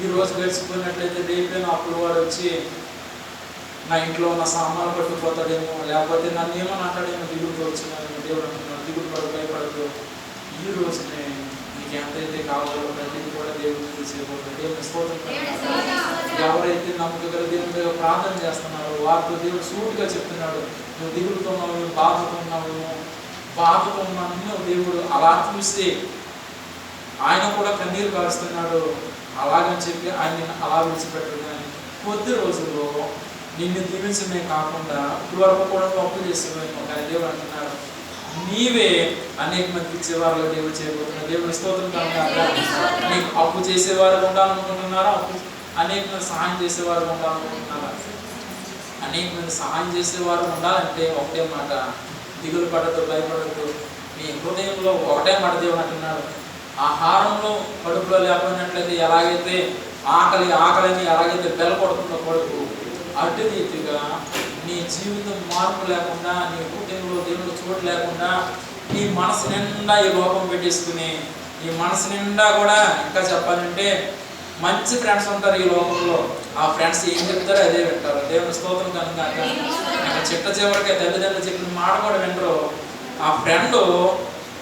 ఈరోజు గడిచిపోయినట్లయితే రేపే నా అప్పులు వాడు వచ్చి నా ఇంట్లో ఉన్న సామాన్లు పట్టుకుపోతాడేమో, లేకపోతే నన్ను ఏమని అంటాడేమో, దిగులుతో వచ్చినాను. దేవుడు అంటున్నాడు, దిగులు పడు, భయపడదు, ఈ రోజునే నీకు ఎంతైతే కావాలో ప్రతిదీ కూడా దేవుడు తీసేయబోతుంది. దేవుని స్తోత్రం. ఎవరైతే నమ్మకగల దేవుని దగ్గర ప్రార్థన చేస్తున్నారో వారితో దేవుడు సూటిగా చెప్తున్నాడు, నువ్వు దిగులుతో ఉన్నావు, బాధతో ఉన్నావు, బాధతో ఉన్న దేవుడు అలా చూస్తే ఆయన కూడా కన్నీరు కారుస్తున్నాడు. అలాగని చెప్పి ఆయన అలా విడిచిపెట్టడు. కానీ కొద్ది రోజుల్లో నిన్ను దీవించడమే కాకుండా ఇప్పుడు వరకు కూడా అప్పు చేస్తున్నావు. కానీ దేవుడు అంటున్నాడు, నీవే అనేక మందికి ఇచ్చేవారుగా దేవుడు చేయబోతున్నాడు. దేవుని స్తోత్రం కనుక నీకు అప్పు చేసేవారు ఉండాలనుకుంటున్నారా? అప్పు అనేక మంది సహాయం చేసేవారు ఉండాలనుకుంటున్నారా? అనేక మంది సహాయం చేసేవారు ఉండాలంటే ఒకటే మాట, దిగులు పడద్దు, భయపడద్దు. మీ హృదయంలో ఒకటే మాట దేవుడు అంటున్నాడు, ఆహారంలో కడుపులో లేకపోయినట్లయితే ఎలాగైతే ఆకలిని ఎలాగైతే బెల్ల కొడుతుందో కడుపు, అటు రీతిగా నీ జీవితం మార్పు లేకుండా, నీ హృదయంలో దేవుడు చోటు లేకుండా, నీ మనసు నిండా ఈ లోపం పెట్టేసుకుని, ఈ మనసు నిండా కూడా ఇంకా చెప్పాలంటే మంచి ఫ్రెండ్స్ ఉంటారు ఈ లోకంలో. ఆ ఫ్రెండ్స్ ఏం చెప్తారో అదే వింటారు. దేవుని స్తోత్రం కనుక ఇంకా చిట్ట చివరికి తల్లిదండ్రులు చెప్పిన మాట కూడా వినరు. ఆ ఫ్రెండ్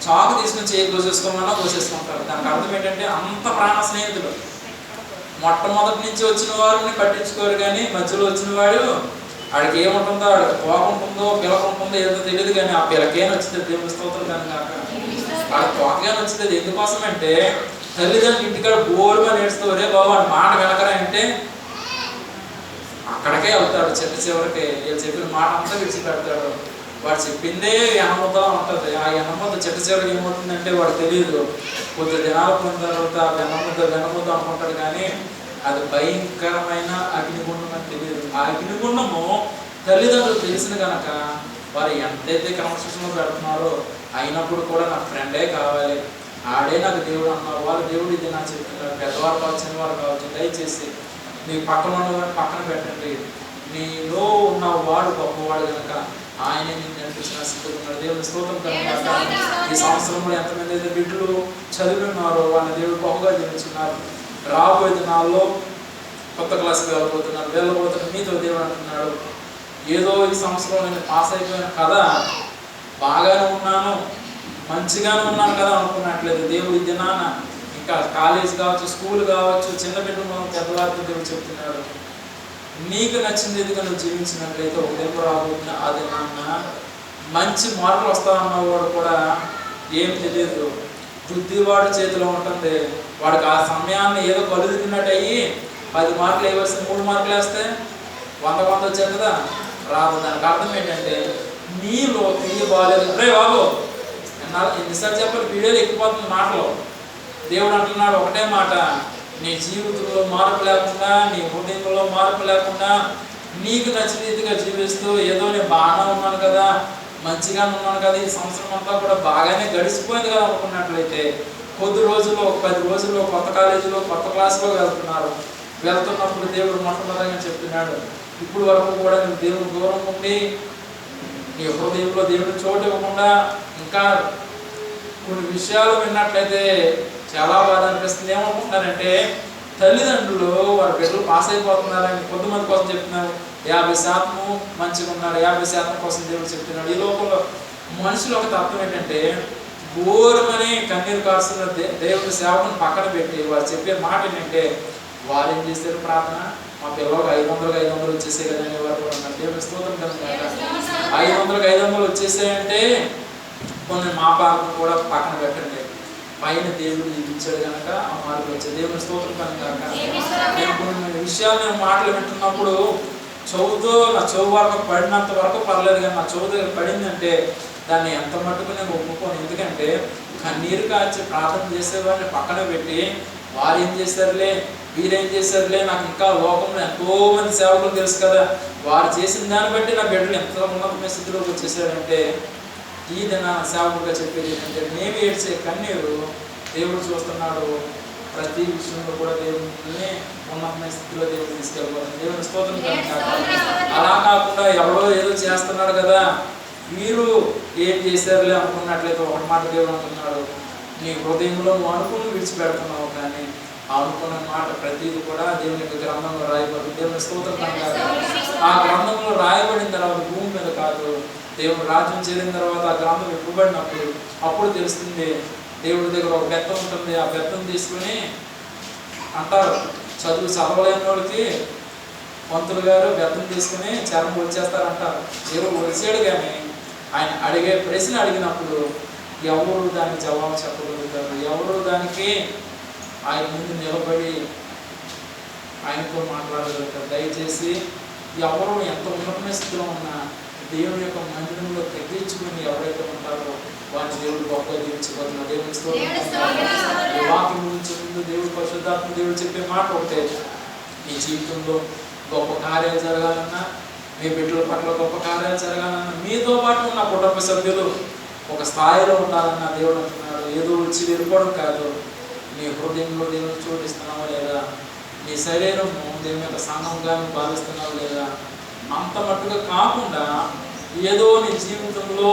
చాకు తీసుకుని చేయి కోసేసుకోమన్నా కోసేసుకుంటారు. దానికి అర్థం ఏంటంటే అంత ప్రాణ స్నేహితుడు. మొట్టమొదటి నుంచి వచ్చిన వారిని పట్టించుకోరు, కానీ మధ్యలో వచ్చిన వాడు ఆడికి ఏముంటుందో, ఆడికి తోక ఉంటుందో పిలక ఉంటుందో ఏదో తెలియదు, కానీ ఆ పిలకేని వచ్చింది. దేవుని స్తోత్రం కనుక ఆడ తోకగానే వచ్చింది. ఎందుకోసం అంటే తల్లిదండ్రులు ఇంటికాడ బోరుగా నేర్చుతూ రే బాబు వాడి మాట వెనకరా అంటే అక్కడికే వెళ్తాడు. చివరికి వీళ్ళు చెప్పిన మాట అంతా విడిచిపెడతాడు. వాడు చెప్పిందే ఎనముద్దా ఉంటుంది. ఆ ఎనముద్ద చివరికి ఏమవుతుందంటే వాడు తెలియదు. కొద్ది దినాలు పొందిన తర్వాత వెనముద్ద అనుకుంటాడు, కానీ అది భయంకరమైన అగ్నిగుండం అని తెలియదు. ఆ అగ్నిగుండము తల్లిదండ్రులు తెలిసిన కనుక వారు ఎంతైతే క్రమశిక్షణలో పెడుతున్నారో అయినప్పుడు కూడా నాకు ఫ్రెండే కావాలి, ఆడే నాకు దేవుడు అన్నారు. వాళ్ళు దేవుడు ఇది నాకు చెప్తున్నారు. పెద్దవారు కావచ్చు, చిన్నవారు కావచ్చు, దయచేసి మీ పక్కన ఉన్నవాడిని పక్కన పెట్టండి. నీలో ఉన్న వాడు గొప్పవాడు కనుక ఆయన నేను నడిపించిన సిద్ధున్నాడు. దేవుని స్తోత్రం కనుక ఈ సంవత్సరంలో ఎంతమంది అయితే బిడ్డలు చదివి ఉన్నారో వాళ్ళని దేవుడు గొప్పగా జీవించున్నారు. రాబోయే దినాల్లో కొత్త క్లాస్కి వెళ్ళబోతున్నారు. మీతో దేవుడు అంటున్నాడు, ఏదో ఈ సంవత్సరం నేను పాస్ అయిపోయిన కదా, బాగానే ఉన్నాను, మంచిగానే ఉన్నాను కదా అనుకున్నట్లేదు. దేవుడి దినాన ఇంకా కాలేజ్ కావచ్చు, స్కూల్ కావచ్చు, చిన్న బిడ్డలు పెద్దవారితో దేవుడు చెప్తున్నాడు, నీకు నచ్చింది ఎదుగా నువ్వు జీవించినట్లయితే ఒక దేవుడు రాబోతున్న ఆ దినాన్న మంచి మార్కులు వస్తామన్నవాడు కూడా ఏం తెలియదు, బుద్ధివాడు చేతిలో ఉంటుంది. వాడికి ఆ సమయాన్ని ఏదో కలుగుతున్నట్టు అయ్యి 10 మార్కులు వేయవలసిన 3 మార్కులు వేస్తే 100 వచ్చారు కదా, రాదు. దానికి అర్థం ఏంటంటే నీలో తిరిగి బాగాలేదు. రే బాబు ఎన్నిసార్లు చెప్పాలి, వీడియోలు ఎక్కిపోతుంది మాటలు. దేవుడు అంటున్నాడు ఒకటే మాట, నీ జీవితంలో మార్పు లేకుండా, నీ హృదయంలో మార్పు లేకుండా, నీకు నచ్చిన రీతిగా జీవిస్తూ ఏదో నేను బాగానే ఉన్నాను కదా, మంచిగానే ఉన్నాను కదా, ఈ సంవత్సరం అంతా కూడా బాగానే గడిచిపోయింది కదా అనుకున్నట్లయితే కొద్ది రోజుల్లో 10 రోజుల్లో కొత్త కాలేజీలో కొత్త క్లాసులో వెళ్తున్నప్పుడు దేవుడు మొట్టమొదటిగా చెప్తున్నాడు, ఇప్పుడు వరకు కూడా నువ్వు దేవుడు దూరం ఉండి నీ హృదయంలో దేవుడు చోటు ఇవ్వకుండా ఇంకా కొన్ని విషయాలు విన్నట్లయితే చాలా బాధ అనిపిస్తుంది. ఏమనుకుంటున్నారంటే తల్లిదండ్రులు వారి బిడ్డలు పాస్ అయిపోతున్నారని కొంతమంది కోసం చెప్తున్నారు. 50% మంచిగా ఉన్నారు, 50% కోసం దేవుడు చెప్తున్నాడు. ఈ లోకంలో మనుషులు ఒక తత్వం ఏంటంటే ఘోరమని కన్నీరు కాస్తున్న దేవుడి సేవకుని పక్కన పెట్టి వారు చెప్పే మాట ఏంటంటే, వారు ఏం చేస్తారు ప్రార్థన, మా పిల్లలకు 500 వచ్చేసే కదండి వారు కూడా ఉన్నారు. దేవుడి స్తోత్రం కదా, 500 వచ్చేసాయంటే కొన్ని మా పాపను కూడా పక్కన పెట్టండి, పైన దేవుడు ఇచ్చాడు కనుక ఆ మార్పులు వచ్చాయి. దేవుని స్తోత్రం కనుక నేను కొన్ని విషయాలు నేను మాటలు వింటున్నప్పుడు చదువుతో నా చదువు వరకు పడినంత వరకు పర్లేదు, కానీ నా చదువు దగ్గర పడిందంటే దాన్ని ఎంత మట్టుకు నేను ఒప్పుకోను. ఎందుకంటే కన్నీరు కాల్చి ప్రార్థన చేసేవాడిని పక్కన పెట్టి వారు ఏం చేశారులే, వీరేం చేశారులే, నాకు ఇంకా లోకంలో ఎంతో మంది సేవకులు తెలుసు కదా, వారు చేసిన దాన్ని బట్టి నా బిడ్డలు ఎంత ఉన్నతమైన స్థితిలోకి వచ్చేసారంటే, ఈ దిన సేవకుడిగా చెప్పేది ఏంటంటే మేము ఏడ్చే కన్నీరు దేవుడు చూస్తున్నాడు. ప్రతి విషయంలో కూడా దేవుడిని ఉన్నతమైన స్థితిలో దేవుడు తీసుకెళ్ళిపోతుంది. దేవుని స్తోత్రం కనుక అలా కాకుండా ఎవడో ఏదో చేస్తున్నాడు కదా, మీరు ఏం చేశారులే అనుకున్నట్లయితే ఒక మాట దేవుడు అంటున్నాడు, నీ హృదయంలో నువ్వు అనుకుని విడిచిపెడుతున్నావు, కానీ అనుకున్న మాట ప్రతిదీ కూడా దేవుని యొక్క గ్రంథంలో రాయబడి దేవుని స్తోత్రం కనుక ఆ గ్రంథంలో రాయబడిన తర్వాత భూమి మీద కాదు, దేవుడు రాజ్యం చేరిన తర్వాత ఆ గ్రంథం ఇవ్వబడినప్పుడు అప్పుడు తెలుస్తుంది. దేవుడి దగ్గర ఒక బెత్తం ఉంటుంది, ఆ బెత్తం తీసుకుని అంటారు, చదవలేని వాళ్ళకి పంతులు గారు బెత్తం తీసుకుని చర్మం వచ్చేస్తారంటారు. దేవుడు వచ్చాడు, కానీ ఆయన అడిగే ప్రశ్న అడిగినప్పుడు ఎవరు దానికి జవాబు చెప్పగలుగుతారు? ఎవరు దానికి ఆయన ముందు నిలబడి ఆయనతో మాట్లాడగలుగుతారు? దయచేసి ఎవరు ఎంత ఉన్నతమైన స్థితిలో ఉన్నా దేవుని యొక్క మందిరంలో తగ్గించుకుని ఎవరైతే ఉంటారో వారిని దేవుడు గొప్పగా దీవించబోతున్నారు. దేవుని వాక్యం గురించి ముందు దేవుడు పరిశుద్ధాత్మ దేవుడు చెప్పే మాట ఒకటే, మీ జీవితంలో గొప్ప కార్యాలు జరగాలన్నా, మీ బిడ్డల పట్ల గొప్ప కార్యాలు జరగాలన్నా, మీతో పాటు ఉన్న కుటుంబ సభ్యులు ఒక స్థాయిలో ఉండాలన్న దేవుడు అంటున్నాడు. ఏదో వచ్చి వెళ్ళిపోవడం కాదు, నీ హృదయంలో దేవుని చోటిస్తున్నావా లేదా, నీ శరీరము దేవుని యొక్క సంఘంగా భావిస్తున్నావు లేదా, అంత మట్టుగా కాకుండా ఏదో నీ జీవితంలో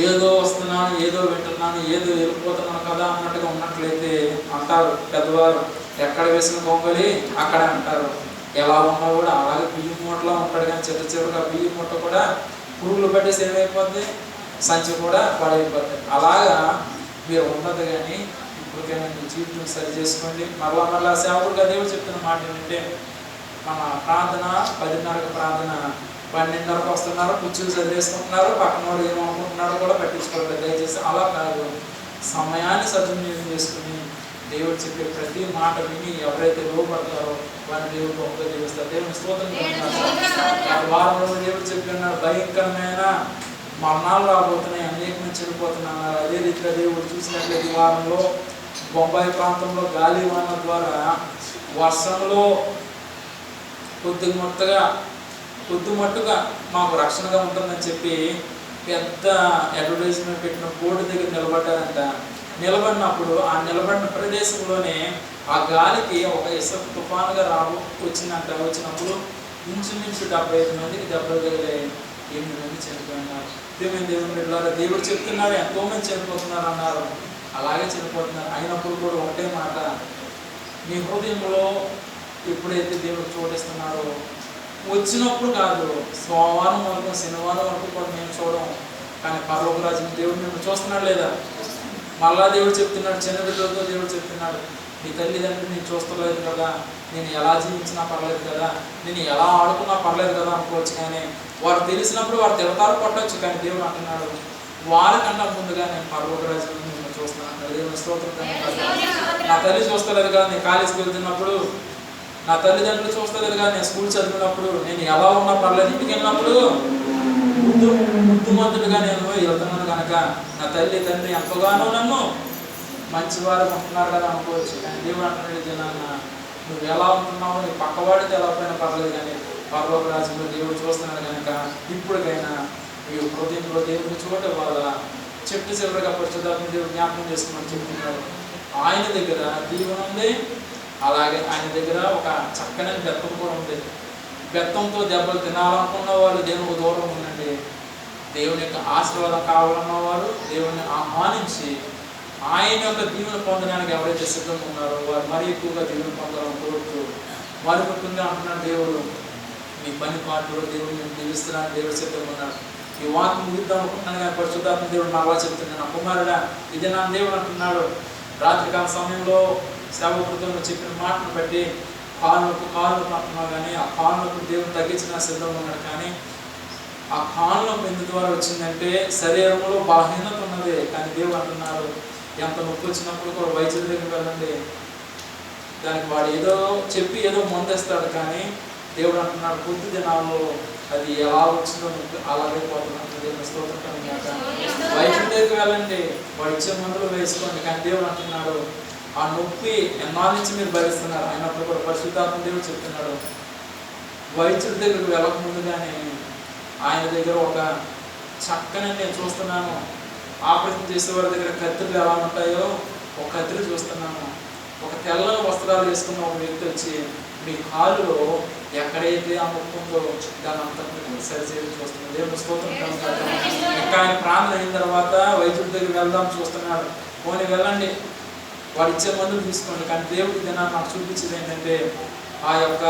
ఏదో వస్తున్నాను, ఏదో వింటున్నాను, ఏదో వెళ్ళిపోతున్నాను కదా అన్నట్టుగా ఉన్నట్లయితే అంటారు పెద్దవారు, ఎక్కడ వేసిన గొంగలి అక్కడే అంటారు. ఎలా ఉన్నా కూడా అలాగే బియ్యం మూటలో ఉంటాడు, కానీ చివరిగా బియ్యం మూట కూడా పురుగులు పట్టేసి ఏమైపోద్ది, సంచి కూడా పాడైపోద్ది. అలాగా మీరు ఉండదు. కానీ ఇప్పటికైనా మీ జీవితం సరి చేసుకోండి. మరలా సేవకుడుగా దేవుడు చెప్తున్న మాట ఏంటంటే, మన ప్రార్థన 10:30కి ప్రార్థన, 12:30కి వస్తున్నారు, కుర్చీలు చదివేసుకుంటున్నారు, పక్కన వాడు ఏమనుకుంటున్నారో కూడా పట్టించుకోవాలి. దయచేసి అలా కాదు, సమయాన్ని సద్వినియోగం చేసుకుని దేవుడు చెప్పే ప్రతి మాట విని ఎవరైతే లోపడతారో వారిని దేవుడు గొప్పగా జీవిస్తారు. దేవుని స్తోత్రం. వారంలో దేవుడు చెప్పినారు, భయంకరమైన మరణాలు రాబోతున్నాయి, అనేక మంది చనిపోతున్నారు. అదే రీతిగా దేవుడు చూసినట్లయితే వారంలో బొంబాయి ప్రాంతంలో గాలి వాన ద్వారా వర్షంలో కొద్దిమట్టుగా మాకు రక్షణగా ఉంటుందని చెప్పి పెద్ద అడ్వర్టైజ్మెంట్ పెట్టిన బోర్డు దగ్గర నిలబడ్డారంట. నిలబడినప్పుడు ఆ నిలబడిన ప్రదేశంలోనే ఆ గాలికి ఒక ఇసుక తుఫానుగా వచ్చినప్పుడు ఇంచుమించు 75 మందికి దెబ్బలు తగిలాయి, 8 మంది చనిపోయినారు. దేవుని బిడ్డలారా, దేవుడు చెప్తున్నారు ఎంతోమంది చనిపోతున్నారు అన్నారు, అలాగే చనిపోతున్నారు. అయినప్పుడు కూడా ఒకటే మాట, మీ హృదయంలో ఎప్పుడైతే దేవుడు చోటిస్తున్నారో వచ్చినప్పుడు కాదు, సోమవారం వరకు శనివారం వరకు కూడా మేము చూడం, కానీ పరలోక రాజ్యం దేవుడు మేము చూస్తున్నాడు లేదా? మళ్ళా దేవుడు చెప్తున్నాడు, చిన్న బిడ్డలతో దేవుడు చెప్తున్నాడు, నీ తల్లిదండ్రులు నేను చూస్తలేదు కదా, నేను ఎలా జీవించినా పర్లేదు కదా, నేను ఎలా ఆడుకున్నా పర్లేదు కదా అనుకోవచ్చు. కానీ వారు తెలిసినప్పుడు వారు తిడతారు, కొట్టచ్చు. కానీ దేవుడు అంటున్నాడు, వారికన్నా ముందుగా నేను పరలోక రాజ్యం నేను చూస్తున్నాను. దేవుని స్తోత్రం. నా తల్లి చూస్తలేదు కదా నేను కాలేజీకి వెళ్తున్నప్పుడు, నా తల్లిదండ్రులు చూస్తలేదు కదా నేను స్కూల్ చదివినప్పుడు, నేను ఎలా ఉన్నా పర్లేదు, ఇంటికి వెళ్ళినప్పుడు బుద్ధిమంతుడిగా నేను వెళ్తున్నాను కనుక నా తల్లి తండ్రి ఎంతగానో నన్ను మంచివారు ఉంటున్నారు కదా అనుకోవచ్చు. కానీ దేవుడు అంటున్నాడు, జనాన్న నువ్వు ఎలా ఉంటున్నావు, నీ పక్కవాడికి ఎలా పోయినా పర్లేదు, కానీ పరలోక రాజ్యంలో దేవుడు చూస్తున్నాడు కనుక ఇప్పటికైనా మీ హృదయంలో దేవుడిని చూడటం వల్ల చెట్టు చివరిగా పరిశుద్ధాత్మ దేవుడు జ్ఞాపకం చేసుకోమని చెప్తున్నాడు. ఆయన దగ్గర దీవెన ఉంది, అలాగే ఆయన దగ్గర ఒక చక్కని బెత్తం కూడా ఉంది. బెత్తంతో దెబ్బలు తినాలనుకున్న వాళ్ళు దేవునికి దూరం ఉండండి. దేవుని యొక్క ఆశీర్వాదం కావాలన్న వారు దేవుని ఆహ్వానించి ఆయన యొక్క దీవెన పొందడానికి ఎవరైతే సిద్ధంగా ఉన్నారో వారు మరీ ఎక్కువగా దీవెన పొందాలని కోరుతూ వారి ముఖ్యంగా అంటున్నాడు, దేవుడు మీ పని పాటలో దేవుడు నేను దీవిస్తున్నాను, దేవుడు సిద్ధంగా ఉన్నాడు. ఈ వాక్యం ముగిద్దాం అనుకుంటున్నాను కానీ పరిశుద్ధాత్మ దేవుడు మరలా చెప్తున్నాను, కుమారుడా ఇది నా దేవుడు అంటున్నాడు. రాత్రికాల సమయంలో సేవకుడితో చెప్పిన మాటను బట్టి కాళ్ళు అంటున్నావు, కానీ ఆ కాళ్ళకు దేవుడు తగ్గించిన సిద్ధంగా ఉన్నాడు. కానీ ఆ కాళ్ళకు ఎందుకు ద్వారా వచ్చిందంటే శరీరంలో బలహీనత ఉన్నది. కానీ దేవుడు అంటున్నాడు, ఎంత నొప్పి వచ్చినప్పుడు కూడా వైద్యుల దగ్గరికి వెళ్ళండి, దానికి వాడు ఏదో చెప్పి ఏదో మందేస్తాడు. కానీ దేవుడు అంటున్నాడు, కొద్ది దినాల్లో అది ఎలా వచ్చిందో అలాగే పోతున్నట్టు దేవుని స్తోత్రం. వైద్యుల దగ్గరికి వెళ్ళండి, వాడు ఇచ్చే మందులు వేసుకోండి. కానీ దేవుడు అంటున్నాడు, ఆ నొప్పి ఎన్నాళ్ళ నుంచి మీరు భరిస్తున్నారు, అయినప్పుడు కూడా పరిశుద్ధాత్మ దేవుడు చెప్తున్నాడు, వైద్యుల దగ్గరికి వెళ్ళక ముందుగానే ఆయన దగ్గర ఒక చక్కని నేను చూస్తున్నాను, ఆపరేషన్ చేసే వారి దగ్గర కత్తిలు ఎలా ఉంటాయో ఒక కత్తిరి చూస్తున్నాను. ఒక తెల్లని వస్త్రాలు వేసుకున్న ఒక వ్యక్తి వచ్చి మీ కాలులో ఎక్కడైతే ఆ నొప్పి ఉందో దాని అంతా సరిచేసి చూస్తున్నాడు. దేవుని స్తోత్రం. ఇంకా ఆయన ప్రాణం అయిన తర్వాత వైద్యుడి దగ్గర వెళ్దాం చూస్తున్నాడు. పోనీ వెళ్ళండి, వాడు ఇచ్చే మందులు తీసుకోండి. కానీ దేవుడి దినాన్ని నాకు చూపించేది ఏంటంటే ఆ యొక్క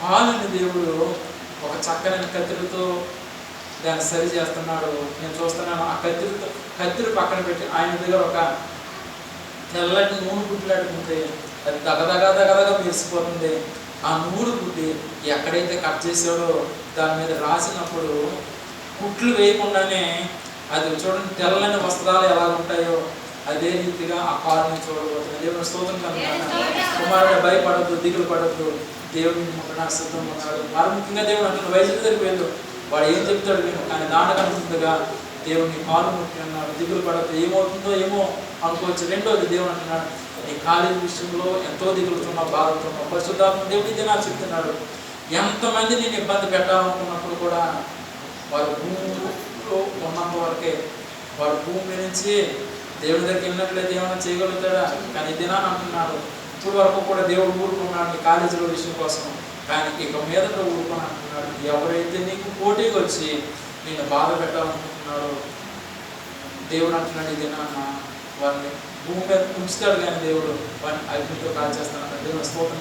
కాలుని దేవుడు ఒక చక్కని కత్తిరితో దాన్ని సరి చేస్తున్నాడు. నేను చూస్తున్నాను. ఆ కత్తిరి పక్కన పెట్టి ఆయన దగ్గర ఒక తెల్లటి నూనె గుడ్లాడుకుంటే అది దగదగదగదగా మెరిసిపోతుంది. ఆ నూనె గుడ్డి ఎక్కడైతే కట్ చేసాడో దాని మీద రాసినప్పుడు కుట్లు వేయకుండానే అది చూడండి తెల్లని వస్త్రాలు ఎలా ఉంటాయో అదే రీతిగా ఆ కారుని చూడబోతుంది. దేవుని స్తోత్రం కలుగును. కుమారుడు భయపడద్దు, దిగులు పడద్దు, దేవుడిని ముట్టడానికి సిద్ధంగా ఉన్నాడు. మరి ముఖ్యంగా దేవుడు అంటున్న వయసు దగ్గరికి వెళ్ళు, వాడు ఏం చెప్తాడు నేను, కానీ దానకనుకుందిగా దేవుడిని కాలు ముట్టి అన్నాడు. దిగులు పడద్దు, ఏమవుతుందో ఏమో అనుకోవచ్చు. రెండోది దేవుడు అంటున్నాడు, నీ కాలేజీ విషయంలో ఎంతో దిగులుతున్నావు, బాధపడుతున్నావు. పరిశుద్ధాత్మ దేవుడి ఇదే నాకు చెప్తున్నాడు, ఎంతమంది నేను ఇబ్బంది పెట్టాలనుకున్నప్పుడు కూడా వారు భూమిలో ఉన్నంత వరకే, వాడు భూమి నుంచి దేవుడి దగ్గరికి వెళ్ళినట్లయితే ఏమైనా చేయగలుగుతాడా? కానీ దినాన్ని అంటున్నాడు, ఇప్పుడు వరకు కూడా దేవుడు ఊరుకున్నాడు నీ కాలేజీలో విషయం కోసం, కానీ ఇక మీదట ఊరుకొని అంటున్నాడు, ఎవరైతే నీకు పోటీకి వచ్చి నేను బాధ పెట్టాలనుకుంటున్నాడో దేవుడు అంటున్నాడు, ఈ దినాన్న వారిని భూమి మీద ఉంచుతాడు, కానీ దేవుడు వారిని అగ్నితో కాల్చేస్తాడు. దేవుని స్తోత్రం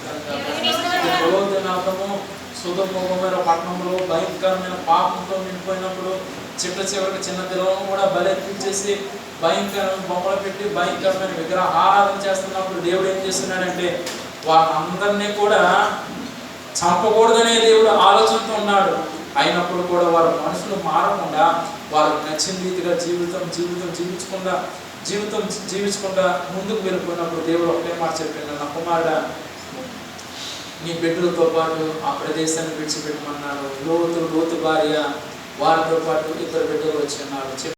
కలుగుతాము. సుధమోగమైన పట్టణంలో భయంకరమైన పాపంతో నిండిపోయినప్పుడు చిట్ట చివరికి చిన్న పిల్లలను కూడా బలెత్తించేసి భయంకరమైన బొమ్మలు పెట్టి భయంకరమైన విగ్రహ ఆరాధన చేస్తున్నప్పుడు దేవుడు ఏం చేస్తున్నాడంటే వారందరినీ కూడా చంపకూడదనే దేవుడు ఆలోచనతో ఉన్నాడు. అయినప్పుడు కూడా వారు మనుషులు మారకుండా వారికి నచ్చిన రీతిగా జీవించకుండా ముందుకు వెళ్ళిపోయినప్పుడు దేవుడు ఒకటే మాట చెప్పాడు, నా కుమారుడా నీ బిడ్డలతో పాటు ఆ ప్రదేశాన్ని విడిచిపెట్టమన్నాడు. లోతు భార్య వారితో పాటు 2 బిడ్డలు వచ్చి ఉన్నారు.